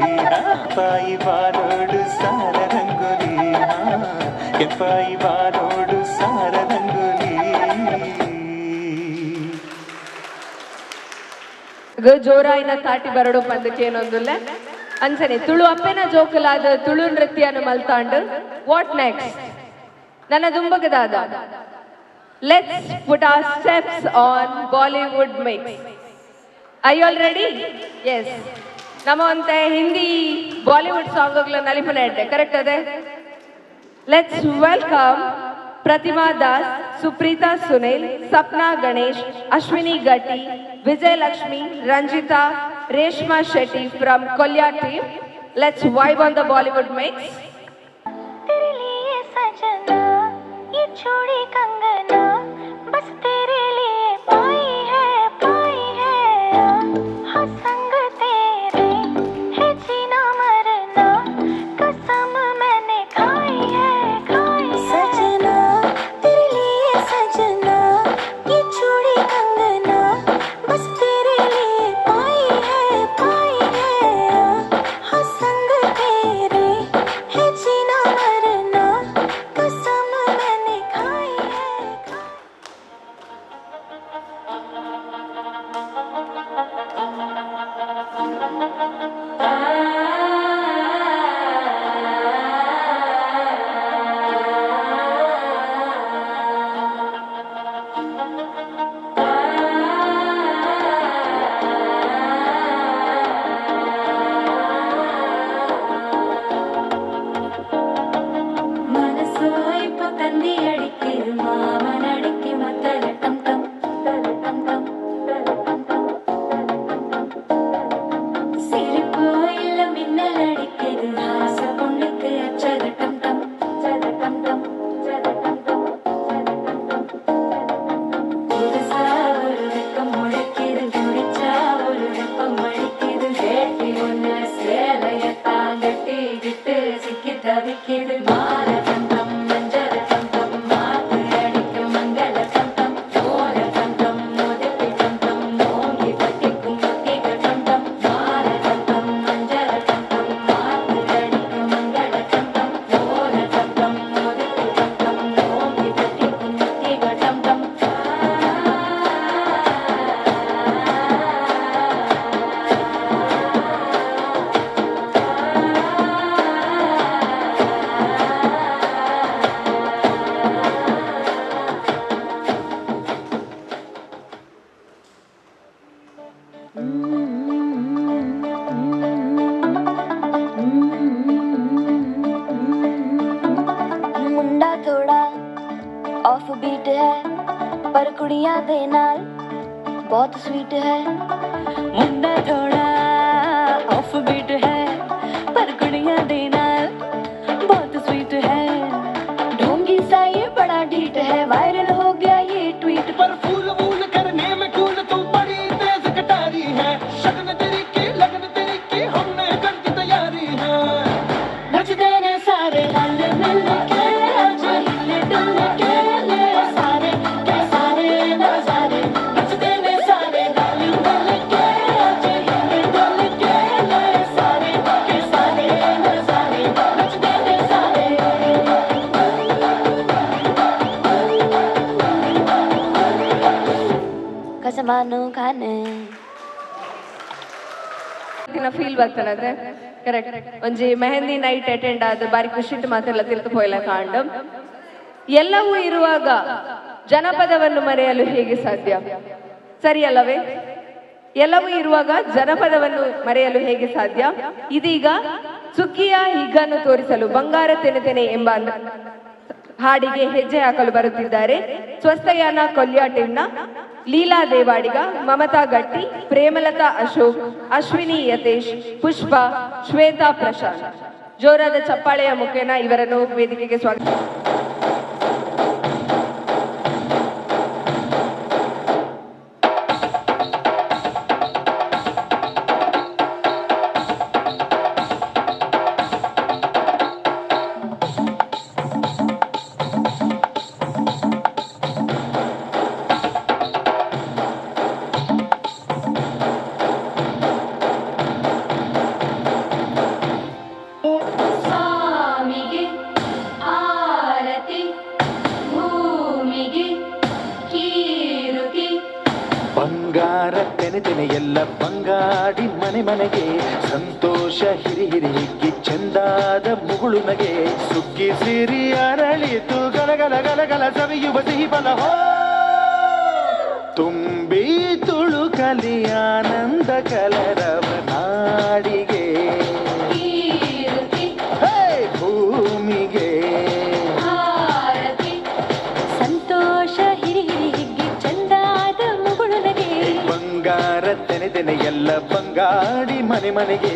ಕೆಂಪಾಯಿ ಬಾನೋಡು ಸಾರ ರಂಗೋಲಿ ಕೆಂಪಾಯಿ ಬಾನೋಡು ಸಾರ ರಂಗೋಲಿ ಜೋರಾಯಿನ ತಾಟಿ ಬರಡು ಪಂದಕ್ಕೆ ಏನೊಂದುಲ್ಲ ಅಂಚನೆ ತುಳು ಅಪ್ಪೆನ ಜೋಕಲಾದ ತುಳು ನೃತ್ಯನ ಮಲ್ತಾಂಡು ವಾಟ್ ನೆಕ್ಸ್ಟ್ ನನ್ನ ದುಂಬಗದಾದ let's put our steps on Bollywood mix. Are you all ready? Yes. ನಮ್ಮಂತೆ ಹಿಂದಿ ಬಾಲಿವುಡ್ ಸಾಂಗ್ಗಳ ನಲಿಪನೆ ಇಡ್ಡೆ ಕರೆಕ್ಟ್ ಅದೇ. Let's welcome Pratima Das, Supreetha Sunil, Sapna Ganesh, Ashwini Gatti, Vijayalakshmi, Ranjitha, Reshma Shetty from Kolya team. Let's vibe on the Bollywood mix. तेरे लिए सजना ये चूड़ी कंगना बस तेरे लिए पाई है हाँ संग तेरे है जीना मरना कसम मैंने खाई है सजना तेरे लिए सजना ये चूड़ी कंगना बस तेरे लिए पाई है हाँ संग तेरे है जीना मरना कसम मैंने खाई है മനസ്സോ ഇപ്പൊ തന്തി അടിക്കരു മാമനടിക്ക് മത്തല ടം ടം ടം ടം സിരിപ്പോ ഇല്ല മിന്നലടിക്കരു ഹാസ പൊണ്ണുക്ക് അച്ചത ടം ടം ടം ടം പുതുസാ ഒരു വെക്കം മുഴക്കിയത് കുടിച്ചാ ഒരു വെപ്പം മടിക്കിയത് കേട്ടി ഒന്ന് സേലയ താങ്കട്ടി വിട്ട് സിക്കി തവിക്കിയത് മാല ടം ടം മഞ്ചര ടം ടം മാത്ത് അടിക്കും മംഗള ടം ടം ഓല ടം ടം മോദി ടം ടം നോങ്ങി പട്ടിക്കും മുത്തിക ടം ടം മാല ടം ടം മഞ്ചര ടം ടം മാത്ത് അടിക്കും മംഗള ടം ടം ഓല ടം ടം മോദി ടം ടം നോങ്ങി പട്ടിക്കും മുത്തിക ടം ടം मुंडा थोड़ा ऑफ बीट है पर कुड़ियां दे नाल बहुत स्वीट है मुंडा थोड़ा ऑफ बीट है पर कुड़ियां दे नाल बहुत स्वीट है ढोंगी सा ये बड़ा ढीठ है वायरल हो गया ये ट्वीट पर फूल वूल करने में कूल तू बड़ी तेज कटारी है शगन तेरी की लगन तेरी की हमने कर दी तैयारी है नच देने सारे रल मिल के आज हिले डुल के ले सारे के सारे नजारे नच देने सारे रल मिल के आज हिले डुल के ले सारे के सारे नजारे नच देने सारे कसमानो खाने ಫೀಲ್ ಬರ್ತದೆ ಕರೆಕ್ಟ್. ಒಂಜಿ ಮೆಹಂದಿ ನೈಟ್ ಅಟೆಂಡ್ ಆದ ಬಾರಿ ಖುಷಿಟ್ ಮಾತೆಲ್ಲ ತಿಳ್ತು ಪೋಯ್ಲ ಕಾಂಡು. ಎಲ್ಲವೂ ಇರುವಾಗ ಜನಪದವನ್ನು ಮರೆಯಲು ಹೇಗೆ ಸಾಧ್ಯ? ಸರಿ ಅಲ್ಲವೇ? ಎಲ್ಲವೂ ಇರುವಾಗ ಜನಪದವನ್ನು ಮರೆಯಲು ಹೇಗೆ ಸಾಧ್ಯ? ಇದೀಗ ಸುಗ್ಗಿಯ ಹಿಗ್ಗನ್ನು ತೋರಿಸಲು ಬಂಗಾರ ತೆನೆ ಎಂಬ ಹಾಡಿಗೆ ಹೆಜ್ಜೆ ಹಾಕಲು ಬರುತ್ತಿದ್ದಾರೆ ಸ್ವಸ್ಥಯಾನ ಕೊಲ್ಯಾ ಟೀಮ್ನ ಲೀಲಾ ದೇವಾಡಿಗ, ಮಮತಾ ಗಟ್ಟಿ, ಪ್ರೇಮಲತಾ ಅಶೋಕ್, ಅಶ್ವಿನಿ ಯತೇಶ್, ಪುಷ್ಪ, ಶ್ವೇತಾ ಪ್ರಶಾಂತ್. ಜೋರಾದ ಚಪ್ಪಾಳೆಯ ಮುಖೇನ ಇವರನ್ನು ವೇದಿಕೆಗೆ ಸ್ವಾಗತ. ಸ್ವಾಮಿಗೆ ಆರತಿ ಭೂಮಿಗೆ ಕೀರುತಿ ಬಂಗಾರ ತೆನೆ ಎಲ್ಲ ಬಂಗಾಡಿ ಮನೆ ಮನೆಗೆ ಸಂತೋಷ ಹಿರಿ ಹಿರಿ ಹಿಗ್ಗಿ ಚೆಂದಾದ ಮುಗುಳು ನಗೆ ಸುಗ್ಗಿ ಸಿರಿ ಅರಳಿತು ಗಲಗಲ ಗಲಗಲ ಸವಿಯುವ ಸಿಹಿ ಫಲ ಹೋ ತುಂಬಿ ತುಳುಕಲಿ ಆನಂದ ಕಲರವ ನಾಡಿ ಮನೆ ಮನೆಗೆ.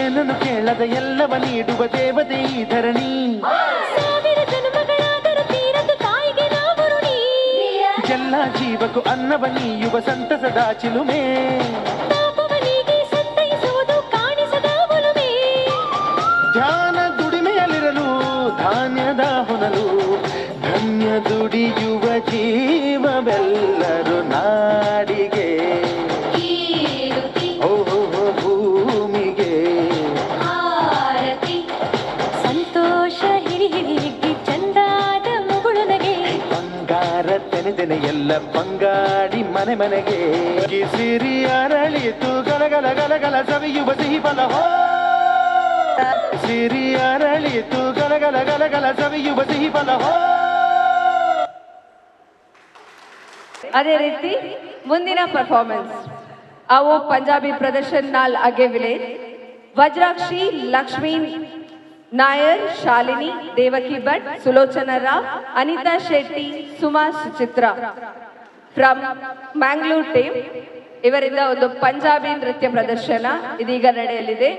ಏನನ್ನು ಕೇಳದ ಎಲ್ಲವ ನೀಡುವ ದೇವತೆ ಈ ಧರಣಿ. ಎಲ್ಲ ಜೀವಕ್ಕೂ ಅನ್ನವ ನೀಯುವ ಸಂತಸದ ಚಿಲುಮೆ. ಧ್ಯಾನ ದುಡಿಮೆಯಲ್ಲಿರಲು ಧಾನ್ಯದ ಹೊನಲು, ಧನ್ಯ ದುಡಿಯುವ ಜೀವವೆಲ್ಲರೂ ನಾಡಿಗೆ. ಓಹೋ ಭೂಮಿಗೆ ಸಂತೋಷ ಹಿರಿ ಹಿರಿ ಹಿಗ್ಗಿ ಚಂದಾದ ಮುಗುಳು ನಗೆ. ಬಂಗಾರ ತೆನೆದೆನೆ ಎಲ್ಲ ಬಂಗಾಡಿ ಮನೆ ಮನೆಗೆ. ಸಿರಿ ಅರಳಿತು ಗಲಗಲ ಗಲಗಲ ಸವಿಯುವ ಸಿಹಿ ಫಲ. ಸಿರಿ ಅರಳಿತು ಗಲಗಲ ಗಲಗಲ ಸವಿಯುವ ಸಿಹಿ ಫಲ. ಅದೇ ರೀತಿ ಮುಂದಿನ ಪರ್ಫಾರ್ಮೆನ್ಸ್ ಅವು ಪಂಜಾಬಿ ಪ್ರದರ್ಶನ್ ನಾಲ್ ಆगे विले ವಜ್ರಾಕ್ಷಿ, ಲಕ್ಷ್ಮೀ ನಾಯರ್, ಶಾಲಿನಿ, ದೇವಕಿ ಭಟ್, ಸುಲೋಚನಾ ರಾವ್, ಅನಿತಾ ಶೆಟ್ಟಿ, ಸುಮಾ ಸುಚಿತ್ರ ಫ್ರಮ್ ಮ್ಯಾಂಗ್ಳೂರ್ ಟೀಮ್ ಇವರಿಂದ ಒಂದು ಪಂಜಾಬಿ ನೃತ್ಯ ಪ್ರದರ್ಶನ ಇದೀಗ ನಡೆಯಲಿದೆ.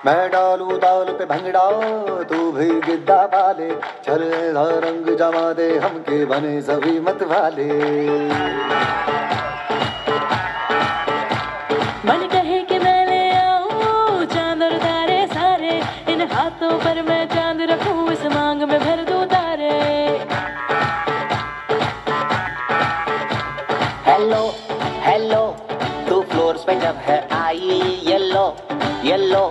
मैं डालू दाल पे भंगड़ा तू भी गिद्दा पाले, चले रंग जमा दे हमके बने सभी मत वाले. मन कहे कि मैं ले आऊं चांद और तारे सारे, इन हाथों पर मैं चांद रखूं, इस मांग में भर दूं तारे. हेलो हेलो तू फ्लोर्स पे जब है आई, येलो येलो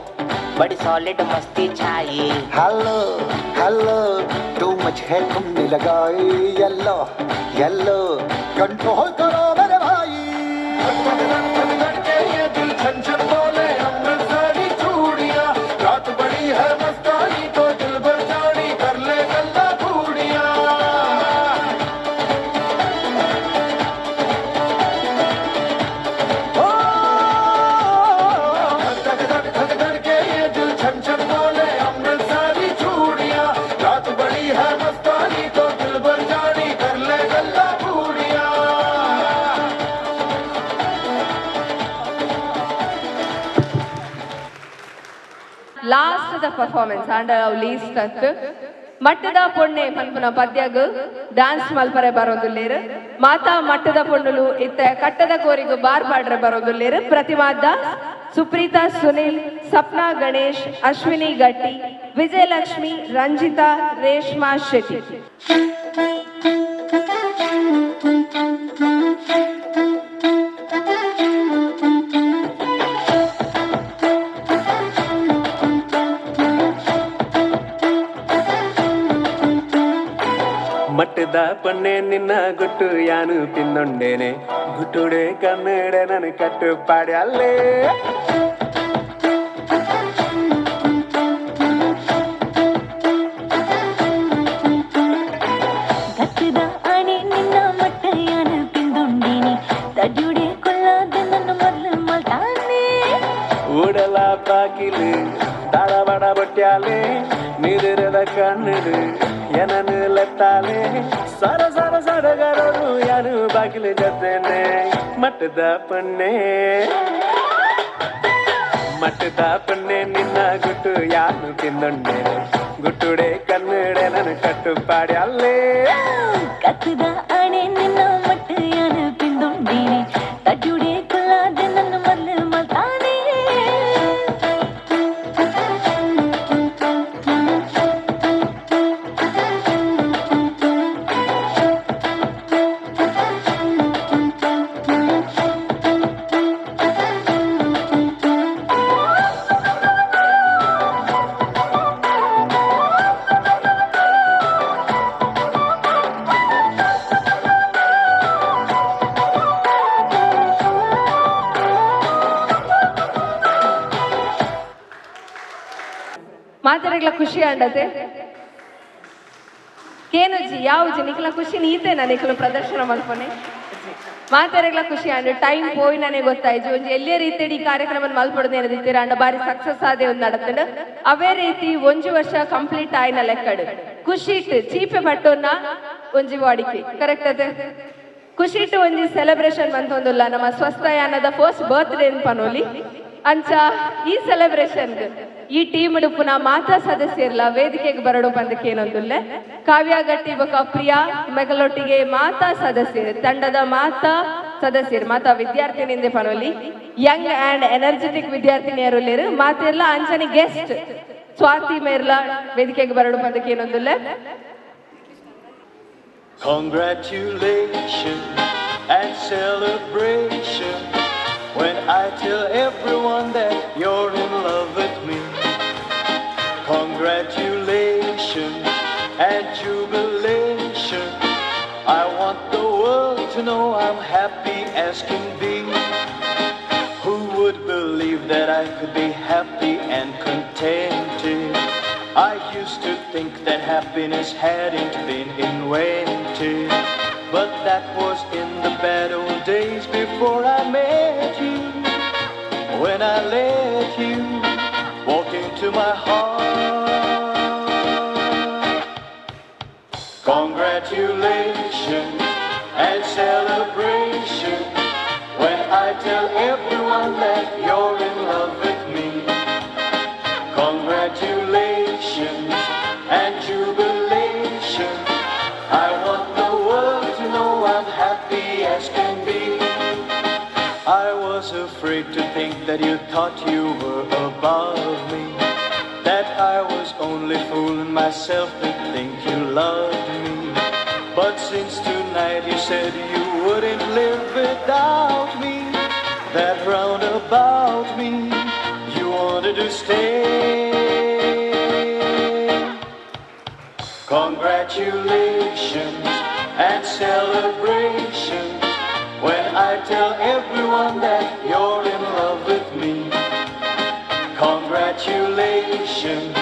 बड़ी सॉलिड मस्ती छाई. हेलो हेलो तू मुझे तुमने लगाई, येलो येलो कंट्रोल करो मेरे भाई. ये दिल छन छन बोले अमृतसरी चूड़ियां, रात बड़ी है मस्तानी तो दिल भर जानी कर ले गल्ला चूड़ियां. ಲಾಸ್ಟ್ ದ ಪರ್ಫಾರ್ಮೆನ್ಸ್ ಅಂಡರ್ ಅವ್ ಲೀಸ್ಟ್ ಅಂತ ಮಟ್ಟದ ಪೊಣ್ಣೆ ಪನ್ಪುನ ಪದ್ಯಗ ಡ್ಯಾನ್ಸ್ ಮಲ್ಪರೆ ಬರೋದುಲ್ಲೇರು. ಮಾತಾ ಮಟ್ಟದ ಪೊಣ್ಣುಲು ಇತ್ತ ಕಟ್ಟದ ಕೋರಿಗು ಬಾರ್ ಪಾಡ್ರೆ ಬರೋದುಲ್ಲೇರು. ಪ್ರತಿಮಾ ದಾಸ್, ಸುಪ್ರೀತಾ ಸುನಿಲ್, ಸಪ್ನಾ ಗಣೇಶ್, ಅಶ್ವಿನಿ ಗಟ್ಟಿ, ವಿಜಯಲಕ್ಷ್ಮಿ, ರಂಜಿತಾ, ರೇಷ್ಮಾ ಶೆಟ್ಟಿ. ಮಟ್ಟದ ಪೊಣ್ಣೆ ನಿನ್ನ ಗುಟ್ಟು ಯಾನು ತಿನ್ನೊಂಡೇನೆ, ಗುಟ್ಟುಡೆ ಕನ್ನಡ ನನ್ ಕಟ್ಟು ಪಾಡ್ಯಲ್ಲೇ. ಗಟ್ಟದ ಆಣೆ ನಿನ್ನ ಮಟ್ಟಯ್ಯನ ಪಿಂದೊಂಡೇನೆ, ತಡ್ಯುಡೆ ಕೊಲ್ಲಾದ ನನ್ನ ಮೊದಲು ಮಲ್ತಾನೆ. ಊಡಲ ಪಾಕಿಲು ತಾಳಬಡ ಬಟ್ಯಾಲೆ, ನಿದಿರದ ಕಣ್ಣುಡು ಎನನು ಲೆತ್ತಾಲೆ. ಸರ ಸರ ಸರ ಮಾಡೋಗಾರರು ಯಾರು ಬಾಗಿಲು ಜೊತೆನೆ ಮಟ್ಟದ ಪಣ್ಣೆ ಮಟ್ಟದ ಪಣ್ಣೆ ನಿನ್ನ ಗುಟ್ಟು ಯಾನು ತಿನ್ನೊಂಡೇನೆ ಗುಟ್ಟುಡೆ ಕನ್ನಡ ನನ್ನ ಕಟ್ಟುಪಾಡಿ ಅಲ್ಲೇ ಕತ್ತದ ಅಣೆ ನಿನ್ನ ಮಟ್ಟ ಯಾನು ಪಿಂದೊಂಡೇನೆ ತಜುಡೆ ಕುಲ್ಲಾದ ನನ್ನ ಮಲ್ಲು ಮಲ್ತಾನೆ ಮಾತಾಡಕ್ಲ ಖುಷಿ ಆಂಡತೆ ಕೇನುಜಿ ಯಾವುಜಿ ನಿಕ್ಲ ಖುಷಿ ನೀತೇನ ನಿಕ್ಲು ಪ್ರದರ್ಶನ ಮಲ್ಪನೆ ಮಾತಾಡಕ್ಲ ಖುಷಿ ಆಂಡ್ ಟೈಮ್ ಪೋಯಿ ನನಗೆ ಗೊತ್ತಾಯ್ತು ಒಂಜಿ ಎಲ್ಲೇ ರೀತಿಯ ಈ ಕಾರ್ಯಕ್ರಮ ಮಲ್ಪಡೋದು ಏನಿದ್ದೀರ ಅಂಡ ಬಾರಿ ಸಕ್ಸಸ್ ಆದೇ ಒಂದು ನಡತಂಡ ಅವೇ ರೀತಿ 1 ವರ್ಷ ಕಂಪ್ಲೀಟ್ ಆಯ್ನ ಲೆಕ್ಕಡು ಖುಷಿ ಇಟ್ಟು ಚೀಪೆ ಪಟ್ಟೋನ್ನ ಒಂಜಿ ವಾಡಿಕೆ ಕರೆಕ್ಟ್ ಅದೇ ಖುಷಿ ಇಟ್ಟು ಒಂಜಿ ಸೆಲೆಬ್ರೇಷನ್ ಬಂತೊಂದುಲ್ಲ ನಮ್ಮ ಸ್ವಸ್ಥಯಾನದ ಫಸ್ಟ್ ಬರ್ತ್ಡೇ ಪನೋಲಿ ಅಂಚ ಈ ಸೆಲೆಬ್ರೇಷನ್ ಈ ಟೀಮ್ ಪುನಃ ಮಾತಾ ಸದಸ್ಯರ್ಲ ವೇದಿಕೆಗೆ ಬರಡು ಬಂದಕ್ಕೆ ಏನೊಂದುಲ್ಲೆ ಕಾವ್ಯ ಗಟ್ಟಿ ಬೊಕ ಪ್ರಿಯಾ ಮೆಗಲೊಟ್ಟಿಗೆ ಮಾತಾ ಸದಸ್ಯರು ತಂಡದ ಮಾತಾ ಸದಸ್ಯರು ಮಾತಾ ವಿದ್ಯಾರ್ಥಿನಿಂದೆ ಪನೋಲಿ ಯಂಗ್ ಅಂಡ್ ಎನರ್ಜೆಟಿಕ್ ವಿದ್ಯಾರ್ಥಿನಿಯರು ಮಾತೆರ್ಲ ಅಂಚನಿ ಗೆಸ್ಟ್ ಸ್ವಾತಿ ಮೇರ್ಲ ವೇದಿಕೆಗೆ ಬರಡು ಬಂದಕ್ಕೆ ಏನೊಂದುಲ್ಲೆ Congratulations and celebration when I tell everyone that you're in love with me. Congratulations and jubilation. I want the world to know I'm happy as can be. Who would believe that I could be happy and contented? I used to think that happiness hadn't been invented, but that was in the bad old days before I met you. When I let you walk into my heart. Congratulations and celebration when I tell everyone that you're in love with me. Congratulations and jubilation. I want the world to know I'm happy as can be. I was afraid to think that you thought you were above me, that I was only fooling myself to think you loved me. But since tonight you said you wouldn't live without me, that round about me you wanted to stay. Congratulations and celebration when I tell everyone that you're in love with me. Congratulations